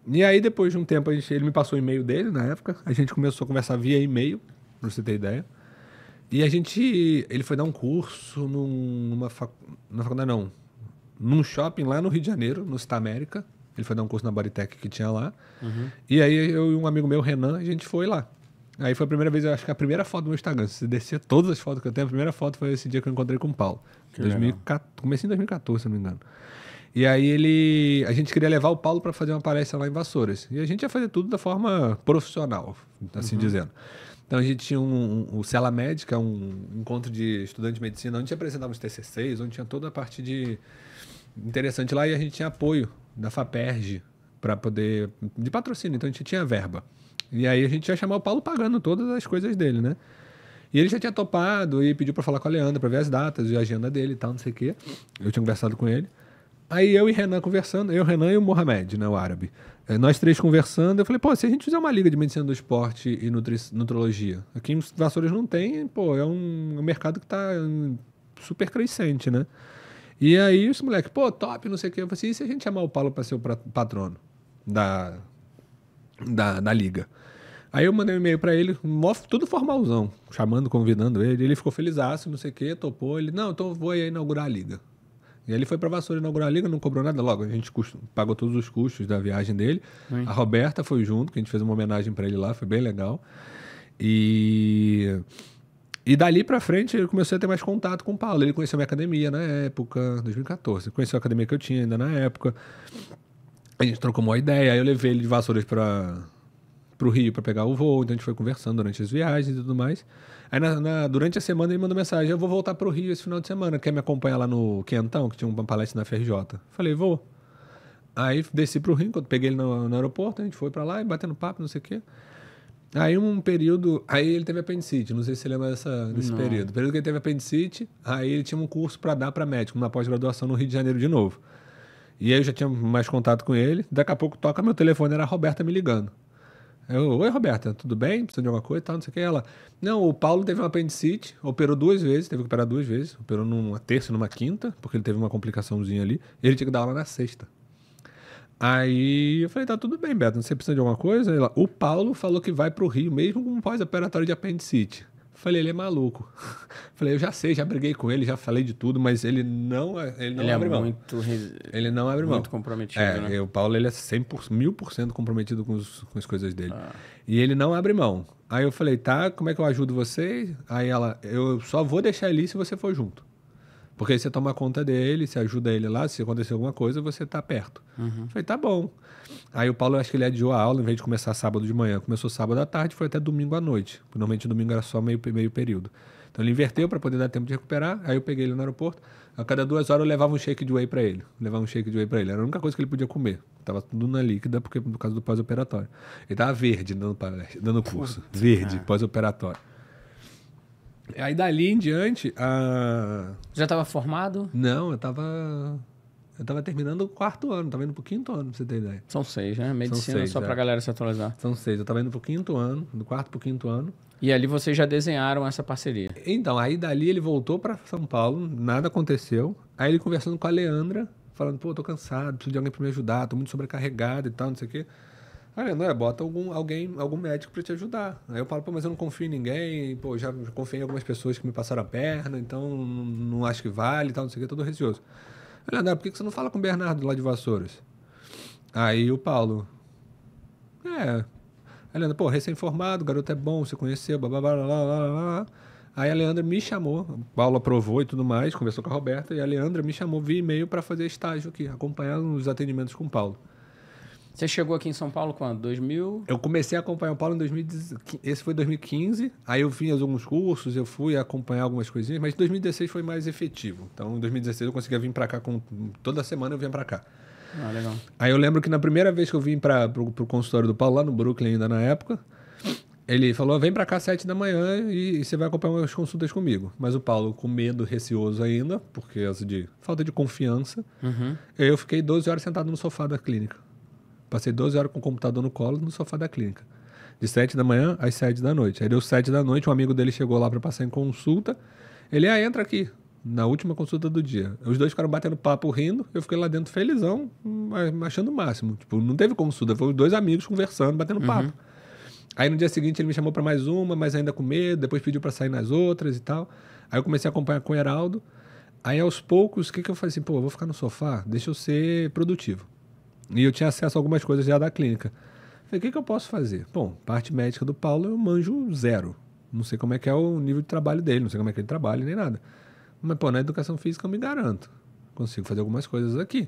S2: E aí, depois de um tempo, ele me passou o e-mail dele, na época. A gente começou a conversar via e-mail, pra você ter ideia. E ele foi dar um curso numa faculdade, não. Num shopping lá no Rio de Janeiro, no Cita América. Ele foi dar um curso na Bodytech que tinha lá. E aí, eu e um amigo meu, Renan, a gente foi lá. Aí foi a primeira vez, eu acho que a primeira foto do meu Instagram. Se você descer todas as fotos que eu tenho, a primeira foto foi esse dia que eu encontrei com o Paulo. Comecei em 2014, se não me engano. E aí a gente queria levar o Paulo para fazer uma palestra lá em Vassouras. E a gente ia fazer tudo da forma profissional, assim dizendo. Então a gente tinha o Cela Médica, um encontro de estudante de medicina, onde a gente apresentava os TCCs, onde tinha toda a parte de interessante lá, e a gente tinha apoio da FAPERJ para poder de patrocínio, então a gente tinha verba. E aí a gente ia chamar o Paulo pagando todas as coisas dele, né? E ele já tinha topado e pediu para falar com a Leandra para ver as datas e a agenda dele e tal, não sei o quê. Eu tinha conversado com ele. Aí eu e Renan conversando, Renan e o Mohamed, né, o árabe. Nós três conversando, eu falei, se a gente fizer uma liga de medicina do esporte e nutrologia, aqui em Vassouras não tem, é um mercado que tá super crescente, né? E aí esse moleque, top, não sei o quê. Eu falei assim, e se a gente chamar o Paulo para ser o patrono da liga? Aí eu mandei um e-mail para ele, tudo formalzão, chamando, convidando ele. Ele ficou felizaço, não sei o quê, topou. Ele, não, então vou aí inaugurar a liga. E ele foi para Vassouras inaugurar a liga, não cobrou nada. Logo, a gente pagou todos os custos da viagem dele. A Roberta foi junto, que a gente fez uma homenagem para ele lá, foi bem legal. E dali para frente, ele começou a ter mais contato com o Paulo. Ele conheceu a minha academia na época, 2014. Conheceu a academia que eu tinha ainda na época. A gente trocou uma ideia. Aí eu levei ele de Vassouras para o Rio para pegar o voo. Então a gente foi conversando durante as viagens e tudo mais. Aí durante a semana ele mandou mensagem, eu vou voltar pro Rio esse final de semana, quer me acompanhar lá no Quentão, que tinha uma palestra na FRJ? Falei, vou. Aí desci pro Rio, quando peguei ele no aeroporto, a gente foi pra lá e batendo papo, não sei o quê. Aí aí ele teve apendicite, não sei se você lembra desse período. O período que ele teve apendicite, aí ele tinha um curso para dar para médico, uma pós-graduação no Rio de Janeiro de novo. E aí eu já tinha mais contato com ele, daqui a pouco toca meu telefone, era a Roberta me ligando. Oi, Roberta, tudo bem? Precisa de alguma coisa e tal, não sei o que. Ela, não, o Paulo teve um apendicite, operou 2 vezes, teve que operar 2 vezes. Operou numa terça e numa quinta, porque ele teve uma complicaçãozinha ali. E ele tinha que dar aula na sexta. Aí eu falei, tá tudo bem, Beto, você precisa de alguma coisa? Ela, o Paulo falou que vai pro Rio, mesmo com um pós-operatório de apendicite. Falei, ele é maluco. Falei, eu já sei, já briguei com ele, já falei de tudo, mas ele não abre mão. Ele não abre mão.
S1: Muito comprometido, né?
S2: O Paulo, ele é 100%, 1000% comprometido com as coisas dele. E ele não abre mão. Aí eu falei, tá, como é que eu ajudo vocês? Aí ela, eu só vou deixar ele ir se você for junto. Porque aí você toma conta dele, você ajuda ele lá, se acontecer alguma coisa, você tá perto. Falei, tá bom. Aí o Paulo, acho que ele adiou a aula, em vez de começar sábado de manhã, começou sábado à tarde, foi até domingo à noite. Normalmente domingo era só meio período. Então ele inverteu para poder dar tempo de recuperar, aí eu peguei ele no aeroporto, a cada 2 horas eu levava um shake de whey para ele. Era a única coisa que ele podia comer. Tava tudo na líquida, porque por causa do pós-operatório. Ele tava verde dando curso. Verde, pós-operatório. Aí dali em diante,
S1: Já estava formado?
S2: Não, eu tava terminando o 4º ano, tava indo pro 5º ano, pra você ter ideia.
S1: São 6, né? Medicina, 6, só pra galera se atualizar.
S2: São 6, eu tava indo pro 5º ano, do 4º pro 5º ano.
S1: E ali vocês já desenharam essa parceria?
S2: Então, aí dali ele voltou pra São Paulo, nada aconteceu. Aí ele conversando com a Leandra, falando, pô, tô cansado, preciso de alguém pra me ajudar, tô muito sobrecarregado e tal, não sei o quê. Aí, Leandra, bota algum médico pra te ajudar. Aí eu falo, pô, mas eu não confio em ninguém, pô, já confiei em algumas pessoas que me passaram a perna, então não acho que vale e tal, não sei o quê, todo receoso. Aí, Leandra, por que você não fala com o Bernardo lá de Vassouras? Aí o Paulo, Aí a Leandra, pô, recém-formado, o garoto é bom, você conheceu, blá, blá, blá, blá, blá, blá. Aí a Leandra me chamou, o Paulo aprovou e tudo mais, conversou com a Roberta, e a Leandra me chamou via e-mail para fazer estágio aqui, acompanhar os atendimentos com o Paulo.
S1: Você chegou aqui em São Paulo quando? 2000?
S2: Eu comecei a acompanhar o Paulo em 2015, esse foi 2015, aí eu vim fazer alguns cursos, eu fui acompanhar algumas coisinhas, mas em 2016 foi mais efetivo. Então, em 2016 eu conseguia vir para cá, toda semana eu vinha para cá.
S1: Ah, legal.
S2: Aí eu lembro que na primeira vez que eu vim pro consultório do Paulo, lá no Brooklyn ainda na época, ele falou, vem pra cá às 7 da manhã e você vai acompanhar umas consultas comigo. Mas o Paulo, com medo, receoso ainda, por causa de falta de confiança, eu fiquei 12 horas sentado no sofá da clínica. Passei 12 horas com o computador no colo no sofá da clínica. De 7 da manhã às 7 da noite. Aí deu 7 da noite, um amigo dele chegou lá pra passar em consulta. Ele, entra aqui. Na última consulta do dia. Os dois ficaram batendo papo, rindo. Eu fiquei lá dentro felizão, achando o máximo. Tipo, não teve consulta. Foram 2 amigos conversando, batendo papo. Aí no dia seguinte ele me chamou para mais uma, mas ainda com medo. Depois pediu para sair nas outras e tal. Aí eu comecei a acompanhar com o Heraldo. Aí aos poucos, o que eu falei assim? Pô, eu vou ficar no sofá, deixa eu ser produtivo. E eu tinha acesso a algumas coisas já da clínica. Falei, o que eu posso fazer? Bom, parte médica do Paulo eu manjo 0. Não sei como é que é o nível de trabalho dele, não sei como é que ele trabalha, nem nada. Mas, pô, na educação física eu me garanto. Consigo fazer algumas coisas aqui.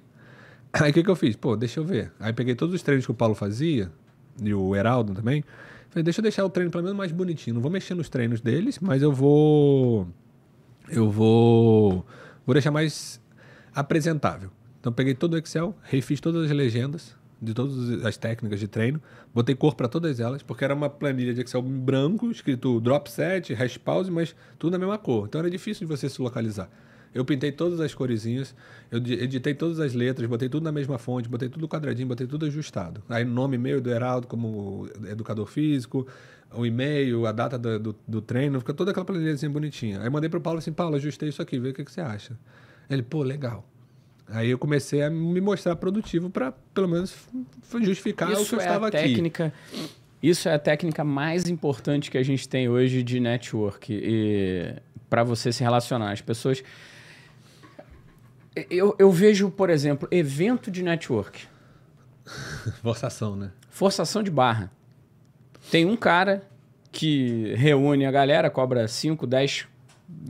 S2: Aí o que eu fiz? Pô, deixa eu ver. Aí peguei todos os treinos que o Paulo fazia, e o Heraldo também. Falei, deixa eu deixar o treino pelo menos mais bonitinho. Não vou mexer nos treinos deles, mas eu vou deixar mais apresentável. Então peguei todo o Excel, refiz todas as legendas de todas as técnicas de treino, botei cor para todas elas, porque era uma planilha de Excel em branco, escrito drop set, hash pause, mas tudo na mesma cor. Então era difícil de você se localizar. Eu pintei todas as coresinhas, eu editei todas as letras, botei tudo na mesma fonte, botei tudo quadradinho, botei tudo ajustado. Aí o nome meu do Heraldo como educador físico, o e-mail, a data do treino, fica toda aquela planilhazinha bonitinha. Aí mandei pro Paulo assim, Paulo, ajustei isso aqui, vê o que você acha. Ele, pô, legal. Aí eu comecei a me mostrar produtivo para, pelo menos, justificar o que eu estava aqui.
S1: Isso é a técnica mais importante que a gente tem hoje de network para você se relacionar. As pessoas... Eu vejo, por exemplo, evento de network.
S2: Forçação, né?
S1: Forçação de barra. Tem um cara que reúne a galera, cobra 5, 10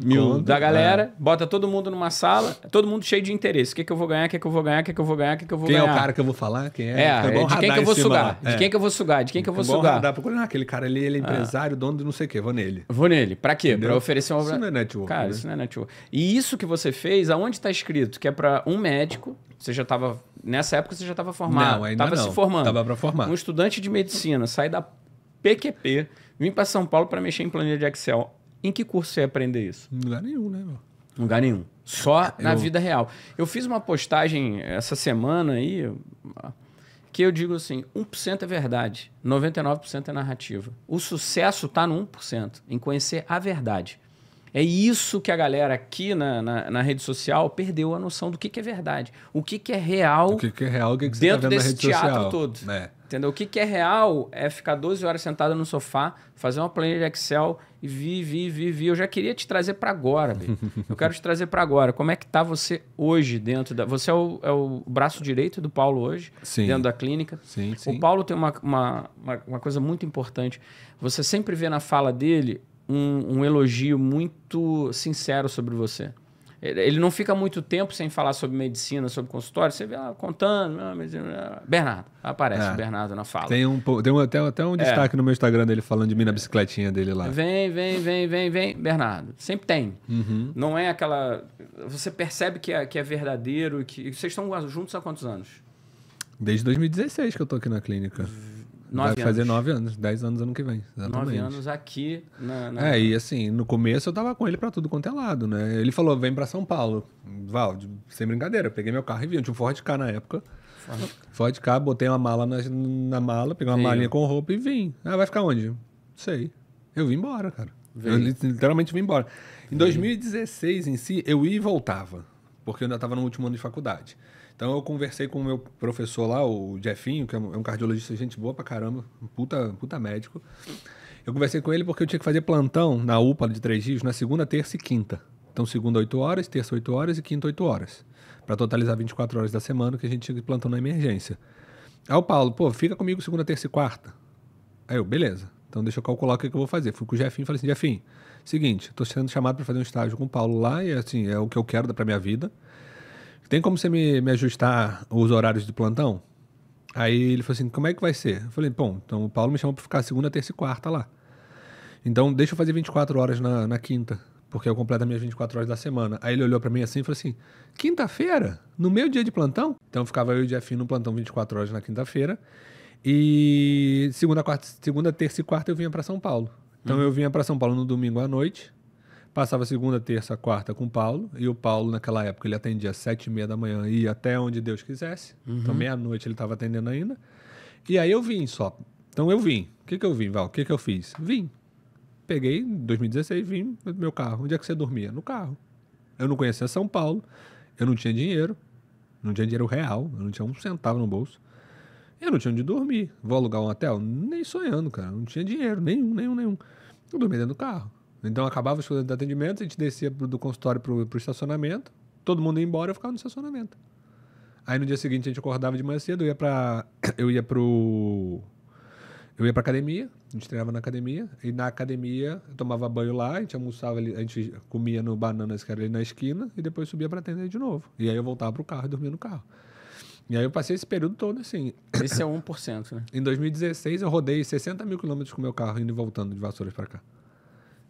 S1: mil da galera, bota todo mundo numa sala, todo mundo cheio de interesse. O que eu vou ganhar, o que eu vou ganhar, o que eu vou ganhar, o que eu vou ganhar.
S2: Quem é o cara que eu vou falar? Quem é?
S1: De quem que eu vou sugar? De quem que eu vou sugar? De quem que eu vou sugar?
S2: Aquele cara ali, ele é empresário, dono de não sei o quê, vou nele.
S1: Vou nele. Pra quê? Pra oferecer uma...
S2: Isso não é network.
S1: Cara, isso não é network. E isso que você fez, aonde tá escrito? Que é pra um médico, você já tava... Nessa época você já tava formado.
S2: Não, ainda não.
S1: Tava se formando.
S2: Tava pra formar.
S1: Um estudante de medicina, sai da PQP, vim pra São Paulo pra mexer em planilha de Excel. Em que curso você ia aprender isso?
S2: Em lugar nenhum, né, meu?
S1: Lugar nenhum. Só na vida real. Eu fiz uma postagem essa semana aí que eu digo assim, 1% é verdade, 99% é narrativa. O sucesso está no 1%, em conhecer a verdade. É isso que a galera aqui na rede social perdeu a noção do que é verdade. O que é real,
S2: o que é real, o que você
S1: dentro
S2: tá vendo
S1: desse
S2: na rede
S1: teatro
S2: social.
S1: todo.
S2: É.
S1: Entendeu? O que é real é ficar 12 horas sentado no sofá, fazer uma planilha de Excel e vi. Eu já queria te trazer para agora, velho. Eu quero te trazer para agora. Como é que tá você hoje dentro da... Você é o braço direito do Paulo hoje,
S2: Sim.
S1: dentro da clínica.
S2: Sim.
S1: O Paulo tem uma coisa muito importante. Você sempre vê na fala dele um elogio muito sincero sobre você. Ele não fica muito tempo sem falar sobre medicina, sobre consultório. Você vê lá contando. Bernardo. Aparece o Bernardo na fala.
S2: Tem até um destaque no meu Instagram dele falando de mim na bicicletinha dele lá.
S1: Vem. Bernardo. Sempre tem. Não é aquela... Você percebe que é verdadeiro. Que vocês estão juntos há quantos anos?
S2: Desde 2016 que eu tô aqui na clínica. Vai fazer 9 anos. 10 anos ano que vem. Exatamente.
S1: 9 anos aqui
S2: e assim, no começo eu tava com ele pra tudo quanto é lado, né? Ele falou, vem pra São Paulo. Val, sem brincadeira. Eu peguei meu carro e vim. Eu tinha um Ford Ka na época. Ford Ka, botei uma mala na mala, peguei uma malinha com roupa e vim. Vai ficar onde? Não sei. Eu vim embora, cara. Eu literalmente vim embora. Em 2016 em si, eu ia e voltava. Porque eu ainda tava no último ano de faculdade. Então eu conversei com o meu professor lá, o Jeffinho, que é um cardiologista, gente boa pra caramba, um puta médico. Eu conversei com ele porque eu tinha que fazer plantão na UPA de 3 dias, na segunda, terça e quinta. Então segunda 8 horas, terça 8 horas e quinta 8 horas. Pra totalizar 24 horas da semana que a gente tinha que plantão na emergência. Aí o Paulo, fica comigo segunda, terça e quarta. Aí eu, beleza. Então deixa eu calcular o que eu vou fazer. Fui com o Jeffinho e falei assim, Jeffinho, seguinte, tô sendo chamado pra fazer um estágio com o Paulo lá e assim, é o que eu quero pra minha vida. Tem como você me ajustar os horários de plantão? Aí ele falou assim, como é que vai ser? Eu falei, então o Paulo me chamou pra ficar segunda, terça e quarta lá. Então deixa eu fazer 24 horas na quinta, porque eu completo as minhas 24 horas da semana. Aí ele olhou pra mim assim e falou assim, quinta-feira? No meu dia de plantão? Então ficava eu e o Jeffinho no plantão 24 horas na quinta-feira. E segunda, terça e quarta eu vinha pra São Paulo. Então eu vinha pra São Paulo no domingo à noite. Passava segunda, terça, quarta com o Paulo. E o Paulo, naquela época, ele atendia às 7h30 da manhã e ia até onde Deus quisesse. Então, meia-noite ele estava atendendo ainda. E aí eu vim só. Então, eu vim. O que eu vim, Val? O que eu fiz? Vim. Peguei, em 2016, vim no meu carro. Onde é que você dormia? No carro. Eu não conhecia São Paulo. Eu não tinha dinheiro. Não tinha dinheiro real. Eu não tinha um centavo no bolso. Eu não tinha onde dormir. Vou alugar um hotel? Nem sonhando, cara. Não tinha dinheiro. Nenhum. Eu dormia dentro do carro. Então, acabava os atendimentos, a gente descia do consultório pro estacionamento, todo mundo ia embora, eu ficava no estacionamento. Aí, no dia seguinte, a gente acordava de manhã cedo, eu ia pra academia, a gente treinava na academia, e na academia eu tomava banho lá, a gente almoçava ali, a gente comia no Bananas, que era ali na esquina, e depois subia pra atender de novo. E aí eu voltava pro carro e dormia no carro. E aí eu passei esse período todo assim.
S1: Esse é 1%, né?
S2: Em 2016, eu rodei 60 mil quilômetros com o meu carro, indo e voltando de Vassouras pra cá.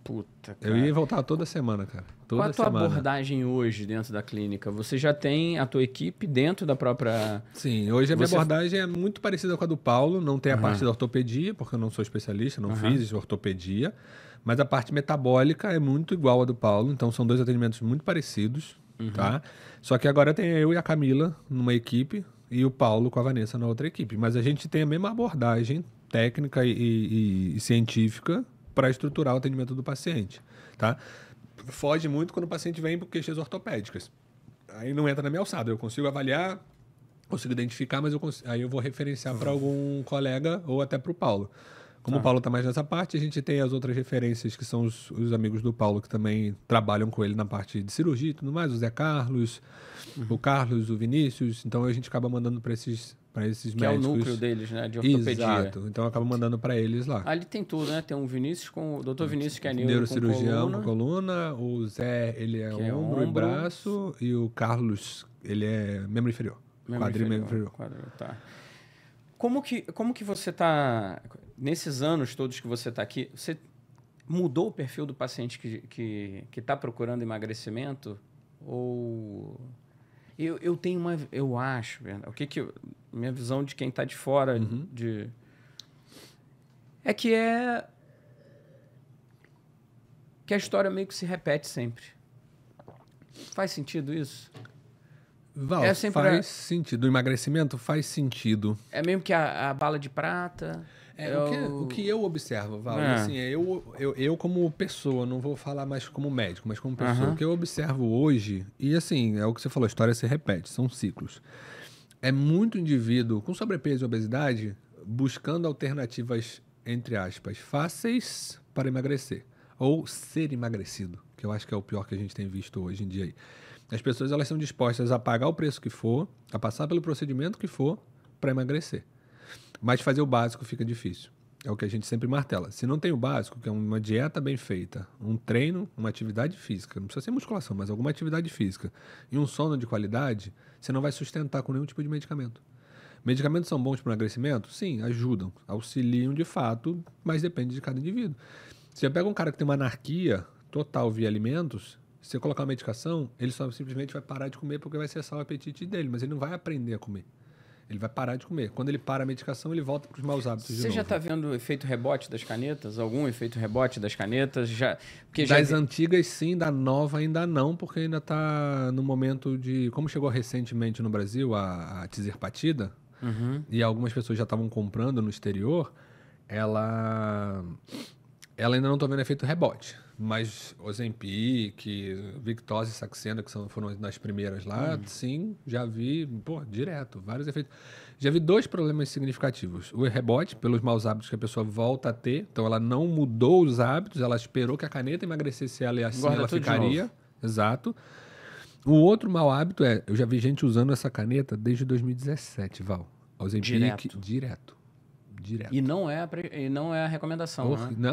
S1: Puta, cara.
S2: Eu ia voltar toda semana, cara.
S1: Qual a tua abordagem hoje dentro da clínica? Você já tem a tua equipe dentro da própria...
S2: Sim, hoje a minha abordagem é muito parecida com a do Paulo. Não tem a parte da ortopedia, porque eu não sou especialista, não fiz ortopedia. Mas a parte metabólica é muito igual à do Paulo. Então são 2 atendimentos muito parecidos, tá? Só que agora tem eu e a Camila numa equipe e o Paulo com a Vanessa na outra equipe. Mas a gente tem a mesma abordagem técnica e científica para estruturar o atendimento do paciente, tá? Foge muito quando o paciente vem por queixas ortopédicas. Aí não entra na minha alçada. Eu consigo avaliar, consigo identificar, mas aí eu vou referenciar para algum colega ou até para o Paulo. Como o Paulo está mais nessa parte, a gente tem as outras referências que são os amigos do Paulo que também trabalham com ele na parte de cirurgia e tudo mais, o Zé Carlos, o Carlos, o Vinícius. Então a gente acaba mandando para esses médicos.
S1: Que é o núcleo deles, né? De ortopedia.
S2: Exato. Então eu acabo mandando para eles lá.
S1: Ali tem tudo, né? Tem um Vinícius o Dr. Vinícius, que é
S2: neurocirurgião com coluna. O Zé, ele é ombro e braço. E o Carlos, ele é membro inferior. Quadril membro inferior.
S1: Tá. Como que você está... Nesses anos todos que você está aqui, você mudou o perfil do paciente que está procurando emagrecimento? Ou... Eu tenho uma... Eu acho... Minha visão de quem está de fora é que a história meio que se repete sempre. Faz sentido isso?
S2: Val, faz sentido. O emagrecimento faz sentido.
S1: É mesmo que a bala de prata...
S2: O que eu observo, Val, assim, eu como pessoa, não vou falar mais como médico, mas como pessoa, o que eu observo hoje, e assim, é o que você falou, a história se repete, são ciclos. É muito indivíduo com sobrepeso e obesidade buscando alternativas, entre aspas, fáceis para emagrecer. Ou ser emagrecido, que eu acho que é o pior que a gente tem visto hoje em dia aí. As pessoas, elas são dispostas a pagar o preço que for, a passar pelo procedimento que for, para emagrecer. Mas fazer o básico fica difícil. É o que a gente sempre martela. Se não tem o básico, que é uma dieta bem feita, um treino, uma atividade física, não precisa ser musculação, mas alguma atividade física, e um sono de qualidade, você não vai sustentar com nenhum tipo de medicamento. Medicamentos são bons para o emagrecimento? Sim, ajudam, auxiliam de fato, mas depende de cada indivíduo. Você pega um cara que tem uma anarquia total via alimentos, se você colocar uma medicação, ele só simplesmente vai parar de comer porque vai cessar o apetite dele, mas ele não vai aprender a comer. Ele vai parar de comer. Quando ele para a medicação, ele volta para os maus hábitos de novo.
S1: Você já está vendo o efeito rebote das canetas? Algum efeito rebote das canetas?
S2: Das antigas, sim. Da nova, ainda não, porque ainda está no momento de... Como chegou recentemente no Brasil a Tizerpatida, e algumas pessoas já estavam comprando no exterior, ela ainda não está vendo efeito rebote. Mas Ozempic, Victoza e Saxenda, que foram das primeiras lá, sim, já vi, direto, vários efeitos. Já vi 2 problemas significativos. O rebote, pelos maus hábitos que a pessoa volta a ter. Então, ela não mudou os hábitos, ela esperou que a caneta emagrecesse ela e assim ela ficaria. Exato. O outro mau hábito eu já vi gente usando essa caneta desde 2017, Val. Ozempic, direto.
S1: E não é a recomendação, né?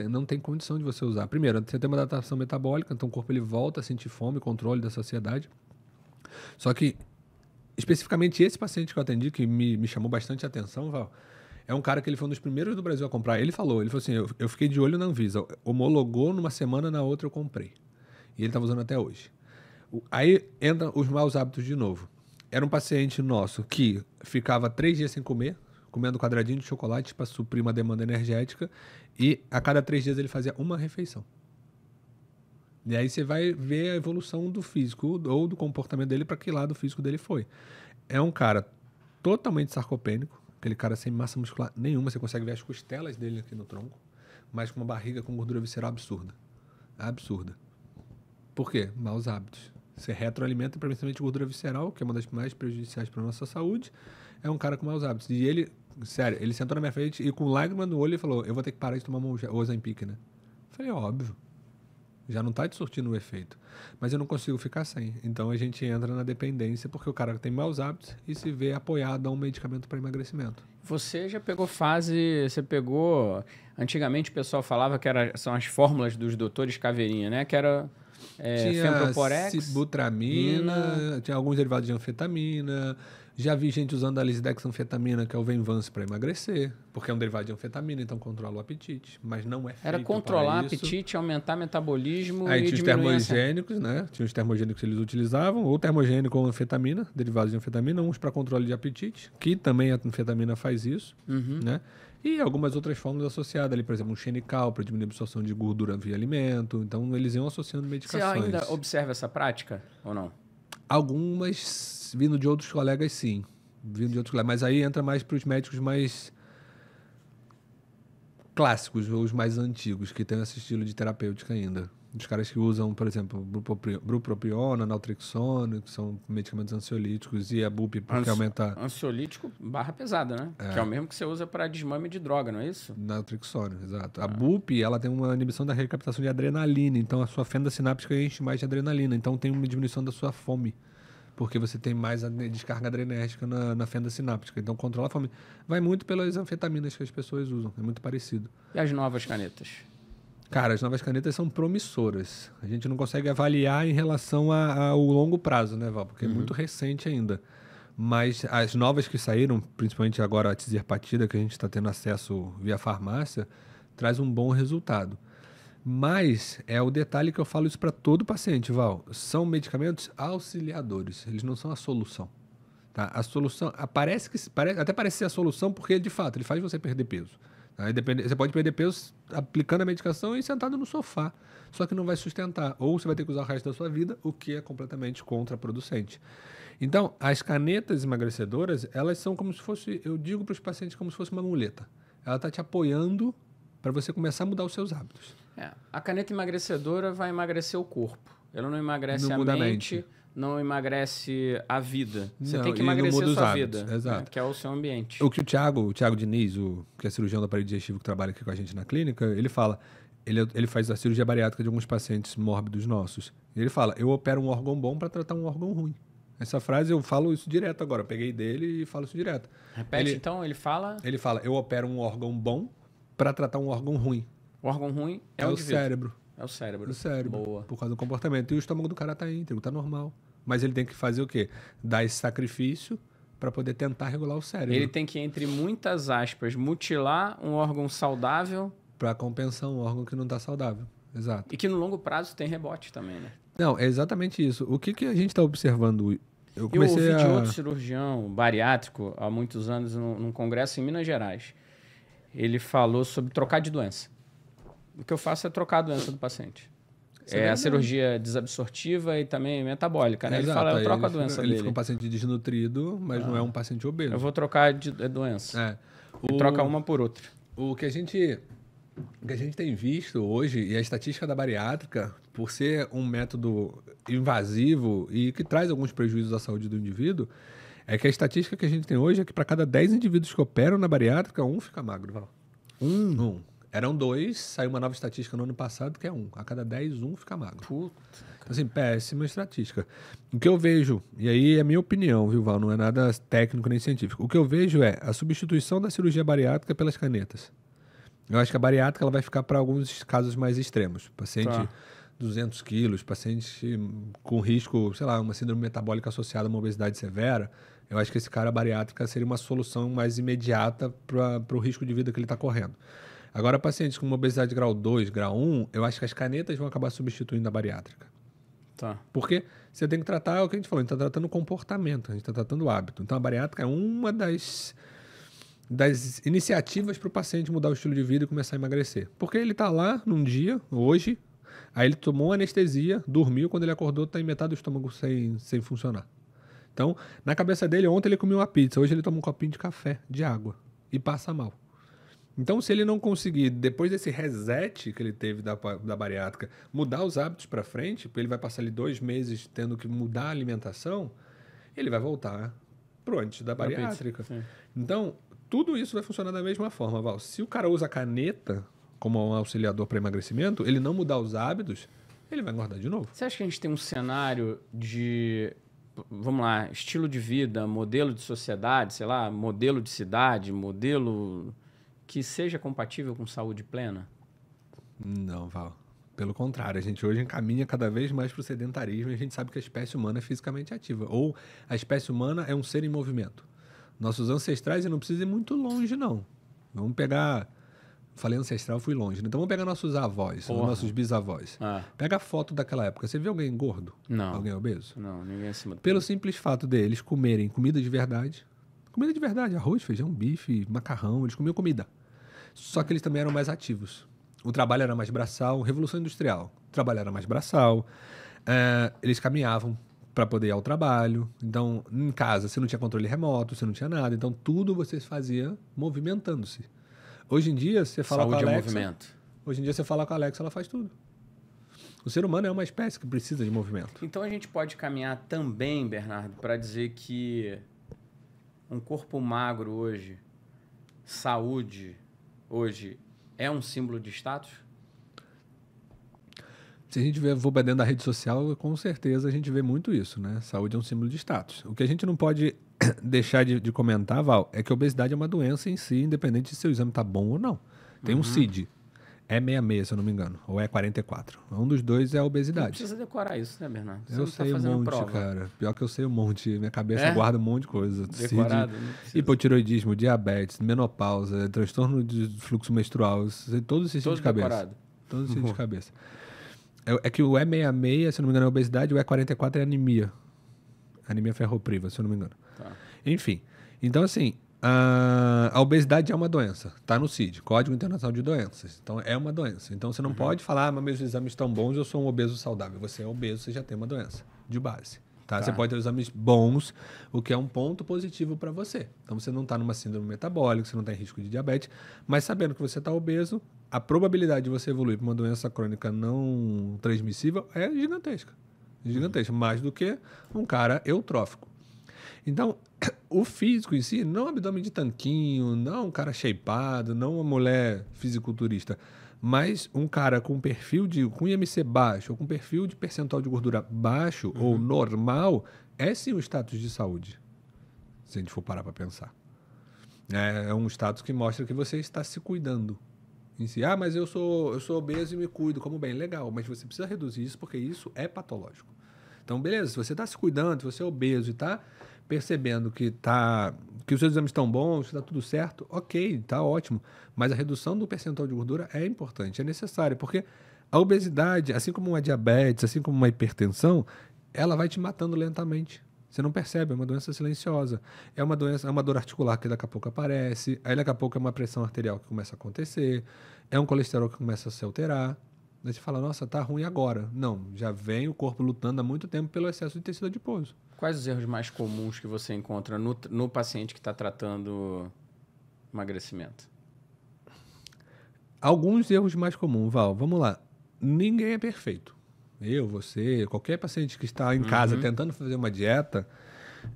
S2: Não tem condição de você usar. Primeiro, você tem uma adaptação metabólica, então o corpo ele volta a sentir fome, controle da saciedade. Só que, especificamente esse paciente que eu atendi, que me chamou bastante atenção, Val, é um cara que ele foi um dos primeiros do Brasil a comprar. Ele falou assim, eu fiquei de olho na Anvisa, homologou numa semana, na outra eu comprei. E ele estava usando até hoje. Aí entram os maus hábitos de novo. Era um paciente nosso que ficava 3 dias sem comer, comendo quadradinho de chocolate para suprir uma demanda energética, e a cada 3 dias ele fazia uma refeição. E aí você vai ver a evolução do físico ou do comportamento dele para que lado o físico dele foi. É um cara totalmente sarcopênico, aquele cara sem massa muscular nenhuma, você consegue ver as costelas dele aqui no tronco, mas com uma barriga com gordura visceral absurda. Absurda. Por quê? Maus hábitos. Você retroalimenta principalmente gordura visceral, que é uma das mais prejudiciais para a nossa saúde. É um cara com maus hábitos. E ele, sério, ele sentou na minha frente e com lágrima no olho ele falou, eu vou ter que parar de tomar Ozempic, né? Eu falei, óbvio. Já não está te surtindo o efeito. Mas eu não consigo ficar sem. Então a gente entra na dependência porque o cara tem maus hábitos e se vê apoiado a um medicamento para emagrecimento.
S1: Você já pegou Antigamente o pessoal falava que são as fórmulas dos doutores Caveirinha, né? Que era...
S2: tinha sibutramina, tinha alguns derivados de anfetamina. Já vi gente usando a lisdexanfetamina, que é o Venvance, para emagrecer, porque é um derivado de anfetamina, então controla o apetite, mas não é feito
S1: Era controlar o apetite, aumentar o metabolismo
S2: e
S1: tinha
S2: os termogênicos, né? Tinha os termogênicos que eles utilizavam, ou termogênico ou anfetamina, derivados de anfetamina, uns para controle de apetite, que também a anfetamina faz isso, né? E algumas outras fórmulas associadas ali, por exemplo, um xenical para diminuir a absorção de gordura via alimento. Então, eles iam associando medicações.
S1: Você ainda observa essa prática ou não?
S2: Algumas vindo de outros colegas, sim. Vindo de outros colegas. Mas aí entra mais para os médicos mais clássicos, ou os mais antigos, que têm esse estilo de terapêutica ainda. Os caras que usam, por exemplo, bupropiona, naltrexona, que são medicamentos ansiolíticos, e a BUP porque aumenta...
S1: Ansiolítico barra pesada, né? Que é o mesmo que você usa para desmame de droga, não é isso?
S2: Naltrexona, exato. A BUP, ela tem uma inibição da recaptação de adrenalina, então a sua fenda sináptica enche mais de adrenalina, então tem uma diminuição da sua fome, porque você tem mais a descarga adrenérgica na fenda sináptica, então controla a fome. Vai muito pelas anfetaminas que as pessoas usam, é muito parecido.
S1: E as novas canetas?
S2: Cara, as novas canetas são promissoras. A gente não consegue avaliar em relação ao longo prazo, né, Val? Porque é muito recente ainda. Mas as novas que saíram, principalmente agora a Tizerpatida, que a gente está tendo acesso via farmácia, traz um bom resultado. Mas é o detalhe que eu falo isso para todo paciente, Val. São medicamentos auxiliadores. Eles não são a solução. Tá? A solução até parece ser a solução porque, de fato, ele faz você perder peso. Aí você pode perder peso aplicando a medicação e sentado no sofá. Só que não vai sustentar. Ou você vai ter que usar o resto da sua vida, o que é completamente contraproducente. Então, as canetas emagrecedoras, elas são como se fosse, eu digo para os pacientes, como se fosse uma muleta. ela está te apoiando para você começar a mudar os seus hábitos.
S1: A caneta emagrecedora vai emagrecer o corpo. Ela não emagrece
S2: Não muda
S1: a
S2: a
S1: mente,
S2: mente.
S1: não emagrece a vida. Você
S2: Não,
S1: tem que
S2: e não
S1: emagrecer
S2: muda
S1: a
S2: os
S1: sua
S2: hábitos,
S1: vida,
S2: exato.
S1: né? Que é o seu ambiente.
S2: O que o Thiago Diniz, que é cirurgião do aparelho digestivo que trabalha aqui com a gente na clínica, ele fala, ele faz a cirurgia bariátrica de alguns pacientes mórbidos nossos. E ele fala, eu opero um órgão bom para tratar um órgão ruim. Essa frase eu falo isso direto agora. Eu peguei dele e falo isso direto.
S1: Repete então, ele fala...
S2: Ele fala, eu opero um órgão bom para tratar um órgão ruim.
S1: O órgão ruim
S2: é o cérebro.
S1: É o cérebro.
S2: O cérebro.
S1: Boa.
S2: Por causa do comportamento. E o estômago do cara tá íntegro, tá normal. Mas ele tem que fazer o quê? Dar esse sacrifício para poder tentar regular o cérebro.
S1: Ele tem que, entre muitas aspas, mutilar um órgão saudável...
S2: Para compensar um órgão que não tá saudável. Exato.
S1: E que no longo prazo tem rebote também, né?
S2: Não, é exatamente isso. O que a gente está observando?
S1: Eu ouvi de outro cirurgião bariátrico há muitos anos num congresso em Minas Gerais. Ele falou sobre trocar de doença. O que eu faço é trocar a doença do paciente. É a cirurgia desabsortiva e também metabólica, né? Ele fala, eu troco a doença dele.
S2: Ele fica um paciente desnutrido, mas não é um paciente obeso.
S1: Eu vou trocar de doença. E troca uma por outra.
S2: O que a gente tem visto hoje, e a estatística da bariátrica, por ser um método invasivo e que traz alguns prejuízos à saúde do indivíduo, é que a estatística que a gente tem hoje é que para cada 10 indivíduos que operam na bariátrica, um fica magro. Val. Um. Eram 2, saiu uma nova estatística no ano passado, que é 1. A cada 10, um fica magro.
S1: Puta.
S2: Assim, péssima estatística. O que eu vejo, e aí é a minha opinião, viu, Val? Não é nada técnico nem científico. O que eu vejo é a substituição da cirurgia bariátrica pelas canetas. Eu acho que a bariátrica ela vai ficar para alguns casos mais extremos. Paciente 200 quilos, paciente com risco, sei lá, uma síndrome metabólica associada a uma obesidade severa. Eu acho que esse cara, a bariátrica, seria uma solução mais imediata para o risco de vida que ele está correndo. Agora, pacientes com uma obesidade grau 2, grau 1, eu acho que as canetas vão acabar substituindo a bariátrica.
S1: Tá.
S2: Porque você tem que tratar o que a gente falou, a gente está tratando o comportamento, a gente está tratando o hábito. Então, a bariátrica é uma das iniciativas para o paciente mudar o estilo de vida e começar a emagrecer. Porque ele está lá num dia, hoje, aí ele tomou anestesia, dormiu, quando ele acordou está em metade do estômago sem funcionar. Então, na cabeça dele, ontem ele comeu uma pizza, hoje ele toma um copinho de café, de água, e passa mal. Então, se ele não conseguir, depois desse reset que ele teve da bariátrica, mudar os hábitos para frente, ele vai passar ali 2 meses tendo que mudar a alimentação, ele vai voltar pro antes da bariátrica. Então, tudo isso vai funcionar da mesma forma, Val. Se o cara usa a caneta como um auxiliador para emagrecimento, ele não mudar os hábitos, ele vai engordar de novo.
S1: Você acha que a gente tem um cenário de, vamos lá, estilo de vida, modelo de sociedade, sei lá, modelo de cidade, modelo que seja compatível com saúde plena?
S2: Não, Val. Pelo contrário, a gente hoje encaminha cada vez mais para o sedentarismo e a gente sabe que a espécie humana é fisicamente ativa. Ou a espécie humana é um ser em movimento. Nossos ancestrais, e não precisa ir muito longe, não. Vamos pegar... Falei ancestral, fui longe. Então vamos pegar nossos avós, nossos bisavós. Pega a foto daquela época. Você viu alguém gordo?
S1: Não.
S2: Alguém obeso?
S1: Não, ninguém acima do
S2: Pelo simples fato deles comerem comida de verdade. Comida de verdade, arroz, feijão, bife, macarrão. Eles comiam comida. Só que eles também eram mais ativos. O trabalho era mais braçal, Revolução Industrial. O trabalho era mais braçal. Eles caminhavam para poder ir ao trabalho. Então, em casa, você não tinha controle remoto, você não tinha nada. Então, tudo você fazia movimentando-se. Hoje em dia, você fala com a Alexa...
S1: movimento.
S2: Hoje em dia, você fala com a Alexa, ela faz tudo. O ser humano é uma espécie que precisa de movimento.
S1: Então, a gente pode caminhar também, Bernardo, para dizer que um corpo magro hoje, saúde hoje, é um símbolo de status?
S2: Se a gente for para dentro da rede social, com certeza a gente vê muito isso, né? Saúde é um símbolo de status. O que a gente não pode deixar de comentar, Val, é que a obesidade é uma doença em si, independente se seu exame está bom ou não. Tem um CID, E66, se eu não me engano, ou E44. Um dos dois é a obesidade.
S1: Não precisa decorar isso, né, Bernardo? Você
S2: eu sei um monte, prova. Cara. Pior que eu sei um monte. Minha cabeça guarda um monte de coisa.
S1: Decorado?
S2: CID, hipotiroidismo, diabetes, menopausa, transtorno de fluxo menstrual. Eu sei todos esses tipos de cabeça.
S1: Decorado.
S2: Todos esses tipos de cabeça. É que o E66, se eu não me engano, é obesidade, o E44 é anemia. Anemia ferropriva, se eu não me engano.
S1: Tá.
S2: Enfim. Então, assim, a obesidade é uma doença. Está no CID, Código Internacional de Doenças. Então, é uma doença. Então, você não pode falar, mas meus exames estão bons, eu sou um obeso saudável. Você é obeso, você já tem uma doença de base. Tá? Você pode ter exames bons, o que é um ponto positivo para você. Então, você não está numa síndrome metabólica, você não tem risco de diabetes, mas sabendo que você está obeso, a probabilidade de você evoluir para uma doença crônica não transmissível é gigantesca. Gigantesca, mais do que um cara eutrófico. Então, o físico em si, não abdômen de tanquinho, não um cara shapeado, não uma mulher fisiculturista, mas um cara com perfil com IMC baixo, ou com perfil de percentual de gordura baixo ou normal, é sim um status de saúde, se a gente for parar para pensar. É um status que mostra que você está se cuidando em si. Ah, mas eu sou obeso e me cuido, como bem, legal, mas você precisa reduzir isso porque isso é patológico. Então, beleza, se você está se cuidando, se você é obeso e está percebendo que os seus exames estão bons, está tudo certo, ok, está ótimo. Mas a redução do percentual de gordura é importante, é necessária, porque a obesidade, assim como uma diabetes, assim como uma hipertensão, ela vai te matando lentamente. Você não percebe, é uma doença silenciosa. É uma doença, é uma dor articular que daqui a pouco aparece, aí daqui a pouco é uma pressão arterial que começa a acontecer, é um colesterol que começa a se alterar. Aí você fala, nossa, tá ruim agora. Não, já vem o corpo lutando há muito tempo pelo excesso de tecido adiposo.
S1: Quais os erros mais comuns que você encontra no paciente que está tratando emagrecimento?
S2: Alguns erros mais comuns, Val. Vamos lá. Ninguém é perfeito. Eu, você, qualquer paciente que está em casa tentando fazer uma dieta,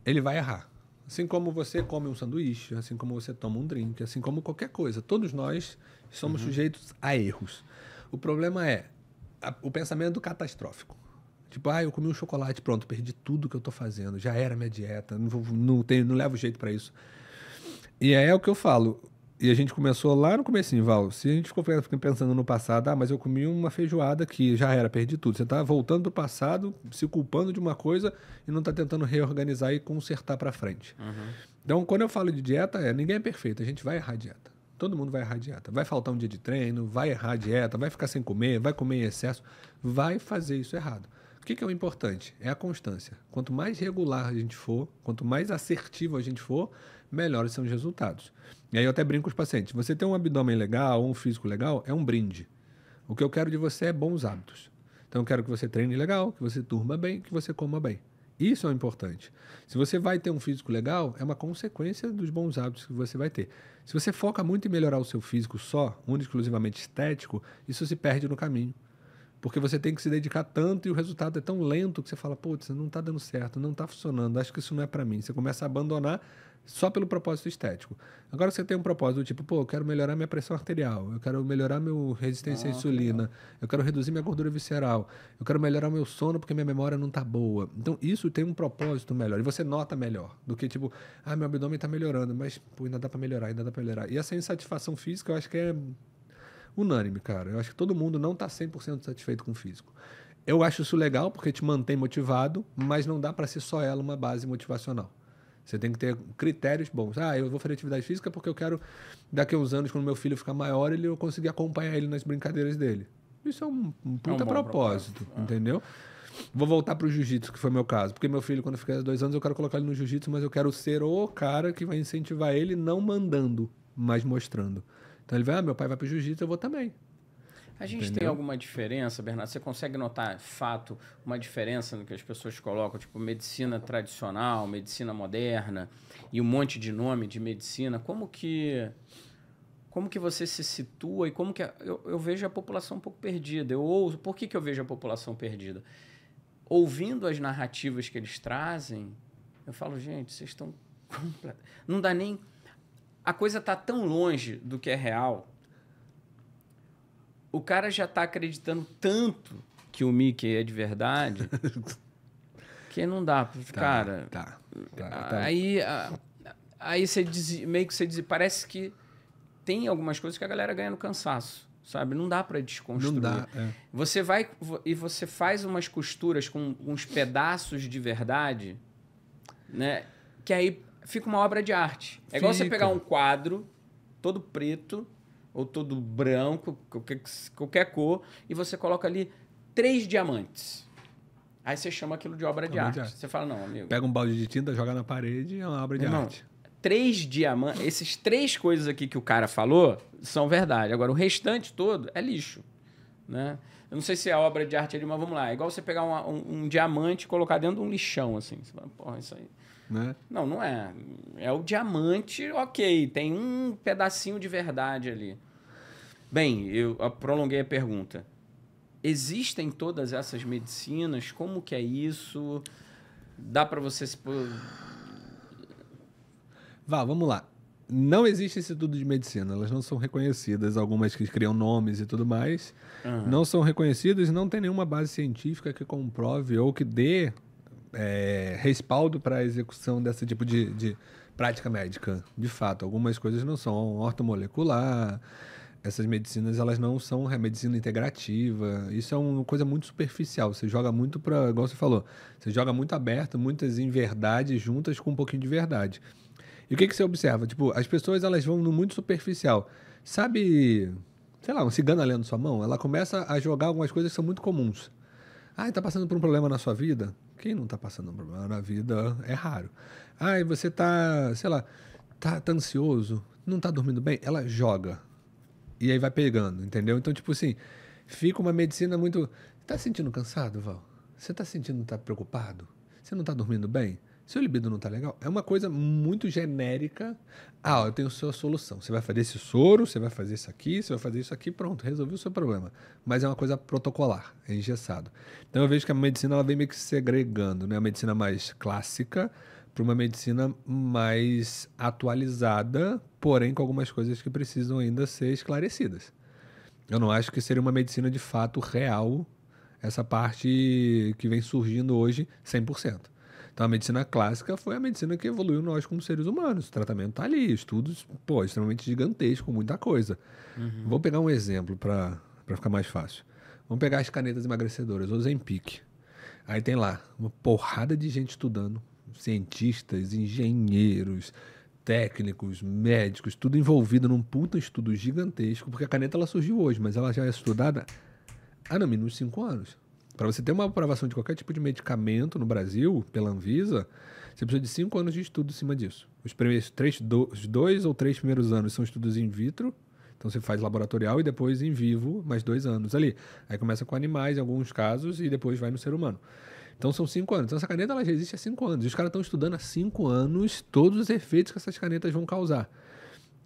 S2: ele vai errar. Assim como você come um sanduíche, assim como você toma um drink, assim como qualquer coisa. Todos nós somos sujeitos a erros. O problema é o pensamento catastrófico. Tipo, eu comi um chocolate, pronto, perdi tudo que eu tô fazendo, já era minha dieta, não levo jeito para isso. E é o que eu falo. E a gente começou lá no comecinho, Val. Se a gente ficou pensando no passado, mas eu comi uma feijoada que já era, perdi tudo. Você tá voltando pro passado, se culpando de uma coisa e não tá tentando reorganizar e consertar para frente. Então, quando eu falo de dieta, ninguém é perfeito, a gente vai errar a dieta. Todo mundo vai errar a dieta. Vai faltar um dia de treino, vai errar a dieta, vai ficar sem comer, vai comer em excesso, vai fazer isso errado. O que é o importante? É a constância. Quanto mais regular a gente for, quanto mais assertivo a gente for, melhores são os resultados. E aí eu até brinco com os pacientes. Você ter um abdômen legal, um físico legal, é um brinde. O que eu quero de você é bons hábitos. Então eu quero que você treine legal, que você durma bem, que você coma bem. Isso é o importante. Se você vai ter um físico legal, é uma consequência dos bons hábitos que você vai ter. Se você foca muito em melhorar o seu físico só, único e exclusivamente estético, isso se perde no caminho. Porque você tem que se dedicar tanto e o resultado é tão lento que você fala, putz, não está dando certo, não está funcionando, acho que isso não é para mim. Você começa a abandonar só pelo propósito estético. Agora você tem um propósito do tipo, eu quero melhorar minha pressão arterial, eu quero melhorar minha resistência à insulina, eu quero reduzir minha gordura visceral, eu quero melhorar meu sono porque minha memória não está boa. Então isso tem um propósito melhor e você nota melhor do que tipo, meu abdômen está melhorando, mas ainda dá para melhorar, ainda dá para melhorar. E essa insatisfação física eu acho que é unânime, cara. Eu acho que todo mundo não está 100% satisfeito com o físico. Eu acho isso legal porque te mantém motivado, mas não dá para ser só ela uma base motivacional. Você tem que ter critérios bons. Eu vou fazer atividade física porque eu quero, daqui a uns anos, quando meu filho ficar maior, eu conseguir acompanhar ele nas brincadeiras dele. Isso é um puta propósito, entendeu? Vou voltar pro jiu-jitsu, que foi meu caso. Porque meu filho, quando ficar 2 anos, eu quero colocar ele no jiu-jitsu, mas eu quero ser o cara que vai incentivar ele, não mandando, mas mostrando. Então ele vai, meu pai vai pro jiu-jitsu, eu vou também.
S1: A gente tem alguma diferença, Bernardo? Você consegue notar, fato, uma diferença no que as pessoas colocam, tipo medicina tradicional, medicina moderna e um monte de nome de medicina? Como que você se situa e como que... Eu vejo a população um pouco perdida. Por que eu vejo a população perdida? Ouvindo as narrativas que eles trazem, eu falo, gente, vocês estão... Não dá nem... A coisa está tão longe do que é real. O cara já está acreditando tanto que o Mickey é de verdade que não dá. Cara, Aí você meio que você diz, parece que tem algumas coisas que a galera ganha no cansaço, sabe? Não dá para desconstruir. Não dá, Você vai e você faz umas costuras com uns pedaços de verdade, né? Que aí fica uma obra de arte. É igual você pegar um quadro todo preto ou todo branco, qualquer cor, e você coloca ali 3 diamantes. Aí você chama aquilo de obra de arte. Você fala, não, amigo...
S2: Pega um balde de tinta, joga na parede e é uma obra de arte.
S1: 3 diamantes... Esses 3 coisas aqui que o cara falou são verdade. Agora, o restante todo é lixo. né? Eu não sei se é obra de arte ali, mas vamos lá. É igual você pegar um diamante e colocar dentro de um lixão, assim. Você fala, porra, isso aí...
S2: Né?
S1: Não, não é. É o diamante, ok. Tem um pedacinho de verdade ali. Bem, eu prolonguei a pergunta. Existem todas essas medicinas? Como que é isso? Dá para você se...
S2: Vamos lá. Não existe instituto de medicina. Elas não são reconhecidas. Algumas que criam nomes e tudo mais. Não são reconhecidas e não tem nenhuma base científica que comprove ou que dê respaldo para a execução desse tipo de prática médica. De fato, algumas coisas não são ortomolecular. Essas medicinas, elas não são medicina integrativa. Isso é uma coisa muito superficial. Você joga muito para, igual você falou, você joga muito aberto, muitas inverdades juntas com um pouquinho de verdade. E o que você observa? Tipo, as pessoas, elas vão no muito superficial. Sabe, sei lá, um cigano lendo sua mão? Ela começa a jogar algumas coisas que são muito comuns. Tá passando por um problema na sua vida? Quem não tá passando por um problema na vida é raro. Você tá, sei lá, tá ansioso, não tá dormindo bem? Ela joga. E aí vai pegando, entendeu? Então, tipo assim, fica uma medicina muito... Tá sentindo cansado, Val? Você tá sentindo, tá preocupado? Você não tá dormindo bem? Seu libido não tá legal? É uma coisa muito genérica. Eu tenho a sua solução. Você vai fazer esse soro, você vai fazer isso aqui, você vai fazer isso aqui, pronto, resolveu o seu problema. Mas é uma coisa protocolar, é engessado. Então eu vejo que a medicina ela vem meio que se segregando, né? A medicina mais clássica para uma medicina mais atualizada, porém com algumas coisas que precisam ainda ser esclarecidas. Eu não acho que seria uma medicina de fato real, essa parte que vem surgindo hoje 100%. Então, a medicina clássica foi a medicina que evoluiu nós como seres humanos. O tratamento está ali, estudos extremamente gigantescos, muita coisa. Vou pegar um exemplo para ficar mais fácil. Vamos pegar as canetas emagrecedoras, Ozempic. Aí tem lá uma porrada de gente estudando, cientistas, engenheiros, técnicos, médicos, tudo envolvido num puta estudo gigantesco, porque a caneta ela surgiu hoje, mas ela já é estudada há no mínimo 5 anos. Para você ter uma aprovação de qualquer tipo de medicamento no Brasil, pela Anvisa, você precisa de 5 anos de estudo em cima disso. Os primeiros 2 ou 3 primeiros anos são estudos in vitro, então você faz laboratorial e depois em vivo, mais 2 anos ali. Aí começa com animais em alguns casos e depois vai no ser humano. Então são 5 anos. Então essa caneta ela já existe há 5 anos. E os caras estão estudando há 5 anos todos os efeitos que essas canetas vão causar.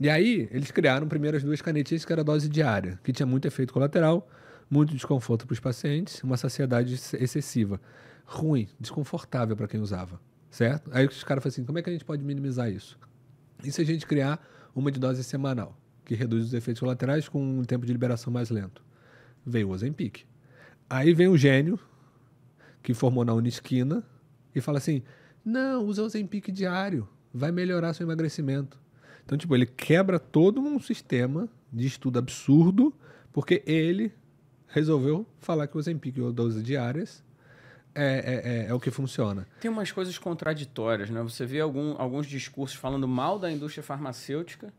S2: E aí eles criaram primeiro as 2 canetinhas que era dose diária, que tinha muito efeito colateral, muito desconforto para os pacientes, uma saciedade excessiva. Ruim, desconfortável para quem usava, certo? Aí os caras falam assim, como é que a gente pode minimizar isso? E se a gente criar uma de dose semanal, que reduz os efeitos colaterais com um tempo de liberação mais lento? Veio o Ozempic. Aí vem o gênio, que formou na Unisquina, e fala assim, não, usa o Ozempic diário, vai melhorar seu emagrecimento. Então, tipo, ele quebra todo um sistema de estudo absurdo, porque ele resolveu falar que o Ozempic ou doses diárias é o que funciona.
S1: Tem umas coisas contraditórias, né? Você vê alguns discursos falando mal da indústria farmacêutica.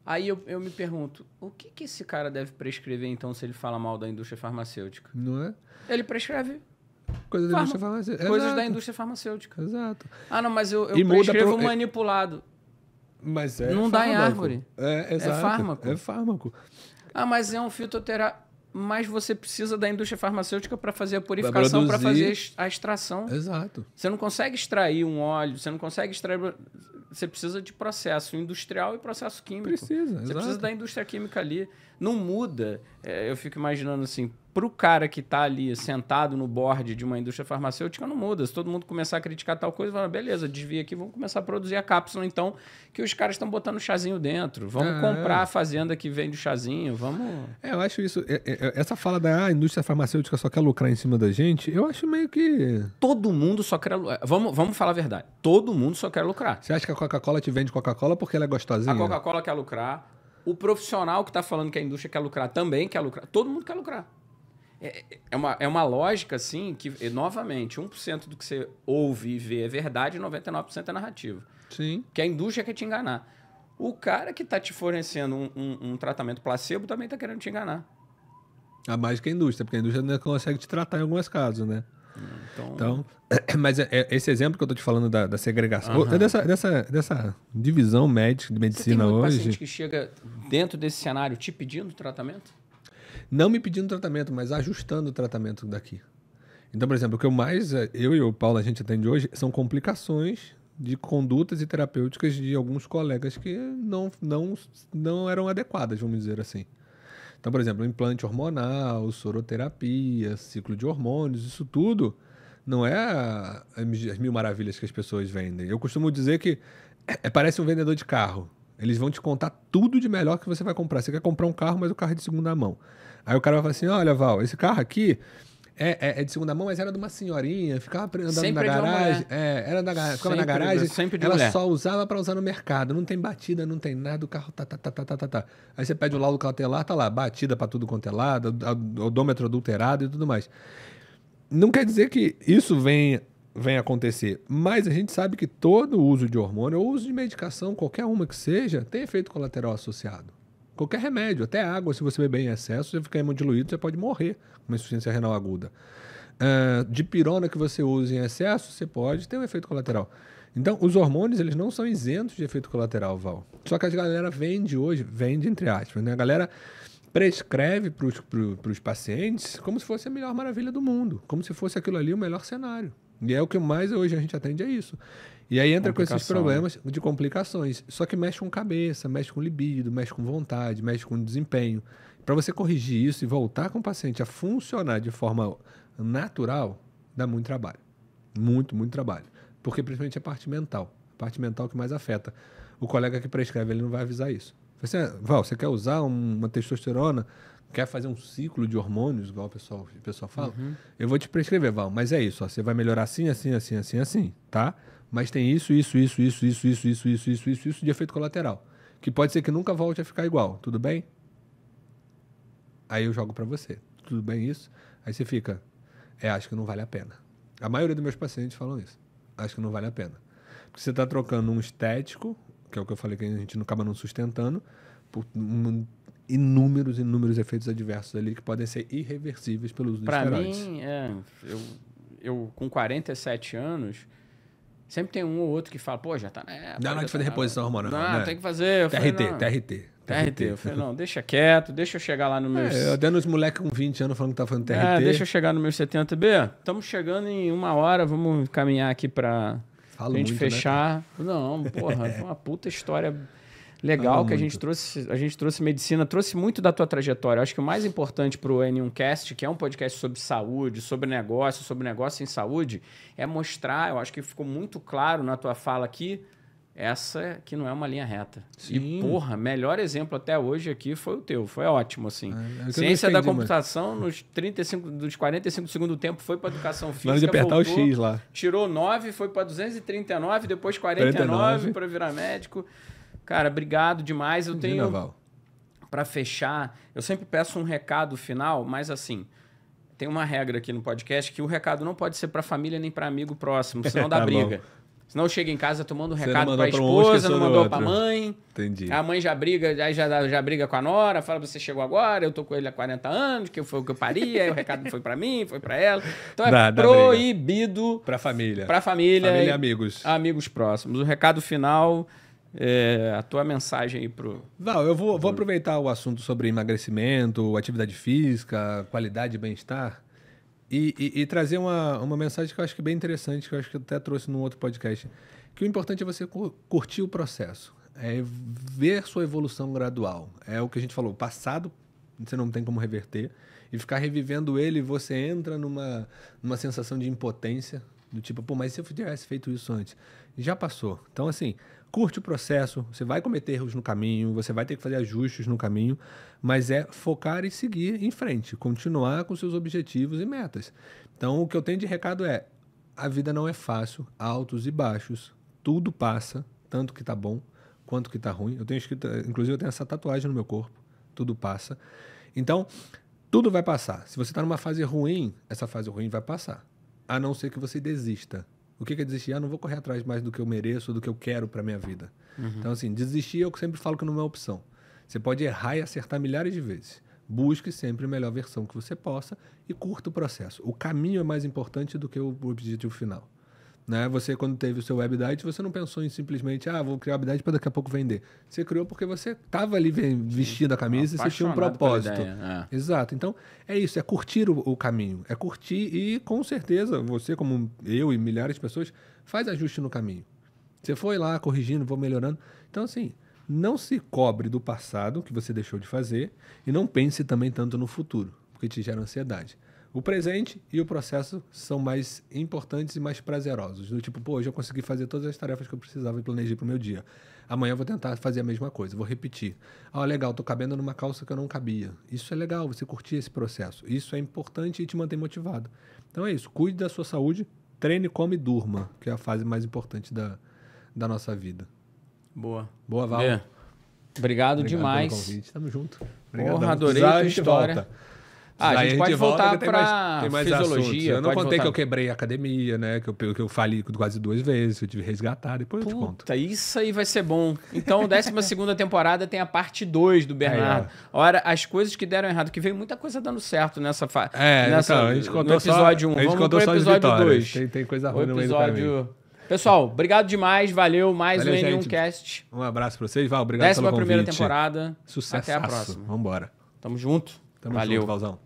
S1: Aí eu me pergunto, o que esse cara deve prescrever, então, se ele fala mal da indústria farmacêutica?
S2: Não é?
S1: Ele prescreve
S2: coisas da indústria farmacêutica.
S1: Coisas da indústria farmacêutica.
S2: Exato.
S1: Não, mas eu prescrevo manipulado.
S2: Mas
S1: não dá em árvore.
S2: Exato.
S1: É fármaco.
S2: É fármaco.
S1: Mas é um fitoterápico. Mas você precisa da indústria farmacêutica para fazer a purificação, para fazer a extração.
S2: Exato.
S1: Você não consegue extrair um óleo, você não consegue extrair... Você precisa de processo industrial e processo químico.
S2: Precisa,
S1: Você precisa da indústria química ali. Não muda. Eu fico imaginando assim, para o cara que está ali sentado no board de uma indústria farmacêutica, não muda. Se todo mundo começar a criticar tal coisa, fala, beleza, desvia aqui, vamos começar a produzir a cápsula, então, que os caras estão botando chazinho dentro. Vamos comprar a fazenda que vende o chazinho, vamos...
S2: Eu acho isso... Essa fala da indústria farmacêutica só quer lucrar em cima da gente, eu acho meio que...
S1: Todo mundo só quer... Vamos falar a verdade. Todo mundo só quer lucrar.
S2: Você acha que a Coca-Cola te vende Coca-Cola porque ela é gostosinha?
S1: A Coca-Cola quer lucrar. O profissional que está falando que a indústria quer lucrar também quer lucrar. Todo mundo quer lucrar. É uma lógica, assim, que, novamente, 1% do que você ouve e vê é verdade e 99% é narrativa.
S2: Sim.
S1: Que a indústria quer te enganar. O cara que está te fornecendo um tratamento placebo também está querendo te enganar.
S2: A mais que a indústria, porque a indústria não consegue te tratar em alguns casos, né? Então, mas esse exemplo que eu tô te falando da segregação, dessa divisão médica de medicina hoje...
S1: Você tem muito paciente que chega dentro desse cenário te pedindo tratamento?
S2: Não me pedindo tratamento, mas ajustando o tratamento daqui. Então, por exemplo, o que eu e o Paulo, a gente atende hoje, são complicações de condutas e terapêuticas de alguns colegas que não eram adequadas, vamos dizer assim. Então, por exemplo, implante hormonal, soroterapia, ciclo de hormônios, isso tudo não é as mil maravilhas que as pessoas vendem. Eu costumo dizer que parece um vendedor de carro. Eles vão te contar tudo de melhor que você vai comprar. Você quer comprar um carro, mas o carro é de segunda mão. Aí o cara vai falar assim, olha, Val, esse carro aqui é de segunda mão, mas era de uma senhorinha, ficava andando
S1: Sempre
S2: na garagem. Ficava
S1: sempre,
S2: na garagem, ela
S1: mulher.
S2: só usava para usar no mercado. Não tem batida, não tem nada, o carro tá. Aí você pede o laudo cautelar, tá lá, batida para tudo quanto é lado, odômetro adulterado e tudo mais. Não quer dizer que isso venha acontecer, mas a gente sabe que todo uso de hormônio ou uso de medicação, qualquer uma que seja, tem efeito colateral associado. Qualquer remédio, até água, se você beber em excesso, você fica hemodiluído, você pode morrer com uma insuficiência renal aguda. Dipirona que você usa em excesso, você pode ter um efeito colateral. Então, os hormônios, eles não são isentos de efeito colateral, Val. Só que a galera vende entre aspas, né? A galera prescreve para os pacientes como se fosse a melhor maravilha do mundo, como se fosse aquilo ali o melhor cenário. E é o que mais hoje a gente atende, é isso. E aí entra com esses problemas de complicações. Só que mexe com cabeça, mexe com libido, mexe com vontade, mexe com desempenho. Para você corrigir isso e voltar com o paciente a funcionar de forma natural, dá muito trabalho. Muito, muito trabalho. Porque principalmente a parte mental. A parte mental que mais afeta. O colega que prescreve, ele não vai avisar isso. Val, você quer usar uma testosterona? Quer fazer um ciclo de hormônios, igual o pessoal fala? Uhum. Eu vou te prescrever, Val, mas é isso. Ó, você vai melhorar assim, tá? Mas tem isso de efeito colateral. Que pode ser que nunca volte a ficar igual. Tudo bem? Aí eu jogo para você. Tudo bem isso? Aí você fica, acho que não vale a pena. A maioria dos meus pacientes falam isso. Acho que não vale a pena. Porque você está trocando um estético, que é o que eu falei que a gente acaba não sustentando, por inúmeros efeitos adversos ali que podem ser irreversíveis pelo uso de esteroides.
S1: Para mim, eu com 47 anos, sempre tem um ou outro que fala, pô, já tá...
S2: Não de fazer reposição hormonal.
S1: Não, tem que fazer.
S2: TRT.
S1: Eu falei, não, deixa quieto, deixa eu chegar lá no meu...
S2: eu dando os moleques com 20 anos falando que tá fazendo TRT.
S1: Deixa eu chegar no meu 70B. Estamos chegando em 1 hora, vamos caminhar aqui pra gente fechar. Né? Não, porra, foi uma puta história legal que a gente trouxe medicina, trouxe muito da tua trajetória. Eu acho que o mais importante pro N1Cast, que é um podcast sobre saúde, sobre negócio em saúde, é mostrar, eu acho que ficou muito claro na tua fala aqui, essa que não é uma linha reta. Sim. E, porra, melhor exemplo até hoje aqui foi o teu. Foi ótimo, assim. Ciência da computação, nos 45 do segundo tempo, foi para educação física.
S2: Mas de apertar voltou, o X lá.
S1: Tirou 9, foi para 239, depois 49 para virar médico. Cara, obrigado demais. Eu tenho, para fechar, eu sempre peço um recado final, mas assim, tem uma regra aqui no podcast que o recado não pode ser para família nem para amigo próximo, senão dá briga. Senão eu chego em casa tomando um recado para a esposa, não mandou para a mãe.
S2: Entendi.
S1: A mãe já briga, aí já briga com a nora, fala, você chegou agora, eu tô com ele há 40 anos, que foi o que eu pari, aí o recado não foi para mim, foi para ela. Então é proibido
S2: para família.
S1: Para família
S2: e amigos.
S1: Amigos próximos. O recado final, a tua mensagem aí pro...
S2: Val, eu vou aproveitar o assunto sobre emagrecimento, atividade física, qualidade e bem-estar. E trazer uma mensagem que eu acho que é bem interessante, que eu acho que eu até trouxe num outro podcast, que o importante é você curtir o processo, é ver sua evolução gradual. É o que a gente falou, o passado você não tem como reverter, e ficar revivendo ele, você entra numa sensação de impotência, do tipo, pô, mas se eu tivesse feito isso antes? Já passou. Então, assim, curte o processo, você vai cometer erros no caminho, você vai ter que fazer ajustes no caminho, mas é focar e seguir em frente, continuar com seus objetivos e metas. Então, o que eu tenho de recado é, a vida não é fácil, altos e baixos, tudo passa, tanto que tá bom quanto que tá ruim. Eu tenho escrito, inclusive eu tenho essa tatuagem no meu corpo, tudo passa. Então, tudo vai passar. Se você está numa fase ruim, essa fase ruim vai passar, a não ser que você desista. O que é desistir? Não vou correr atrás mais do que eu mereço, do que eu quero para minha vida. Uhum. Então, assim, desistir eu sempre falo que não é opção. Você pode errar e acertar milhares de vezes. Busque sempre a melhor versão que você possa e curta o processo. O caminho é mais importante do que o objetivo final. Né? Você, quando teve o seu website, você não pensou em simplesmente, vou criar website para daqui a pouco vender. Você criou porque você estava ali vestindo a camisa e você tinha um propósito. Exato. Então, é isso, é curtir o caminho. É curtir e, com certeza, você, como eu e milhares de pessoas, faz ajuste no caminho. Você foi lá corrigindo, vou melhorando. Então, assim, não se cobre do passado que você deixou de fazer e não pense também tanto no futuro, porque te gera ansiedade. O presente e o processo são mais importantes e mais prazerosos. Do tipo, hoje eu consegui fazer todas as tarefas que eu precisava e planejei para o meu dia. Amanhã eu vou tentar fazer a mesma coisa, vou repetir. Legal, tô cabendo numa calça que eu não cabia. Isso é legal, você curtir esse processo. Isso é importante e te mantém motivado. Então é isso, cuide da sua saúde, treine, come e durma, que é a fase mais importante da nossa vida.
S1: Boa.
S2: Boa, Val.
S1: Obrigado demais.
S2: Pelo convite. Tamo junto.
S1: Porra, adorei a tua história.
S2: Volta.
S1: A gente pode voltar para fisiologia.
S2: Eu não contei que eu quebrei a academia, né? Que eu falei quase 2 vezes, que eu tive que resgatar, depois eu te conto.
S1: Isso aí vai ser bom. Então, 12ª temporada tem a parte 2 do Bernardo. Ora, as coisas que deram errado, que veio muita coisa dando certo nessa fase.
S2: Então, a gente contou
S1: no episódio 1.
S2: Vamos pro episódio 2. Tem coisa ruim no meio do caminho.
S1: Pessoal, obrigado demais, valeu, mais um N1Cast.
S2: Um abraço pra vocês, Val, obrigado pelo convite.
S1: 11ª temporada.
S2: Sucesso.
S1: Até a próxima.
S2: Vambora.
S1: Tamo junto.
S2: Valeu. Junto, Valzão.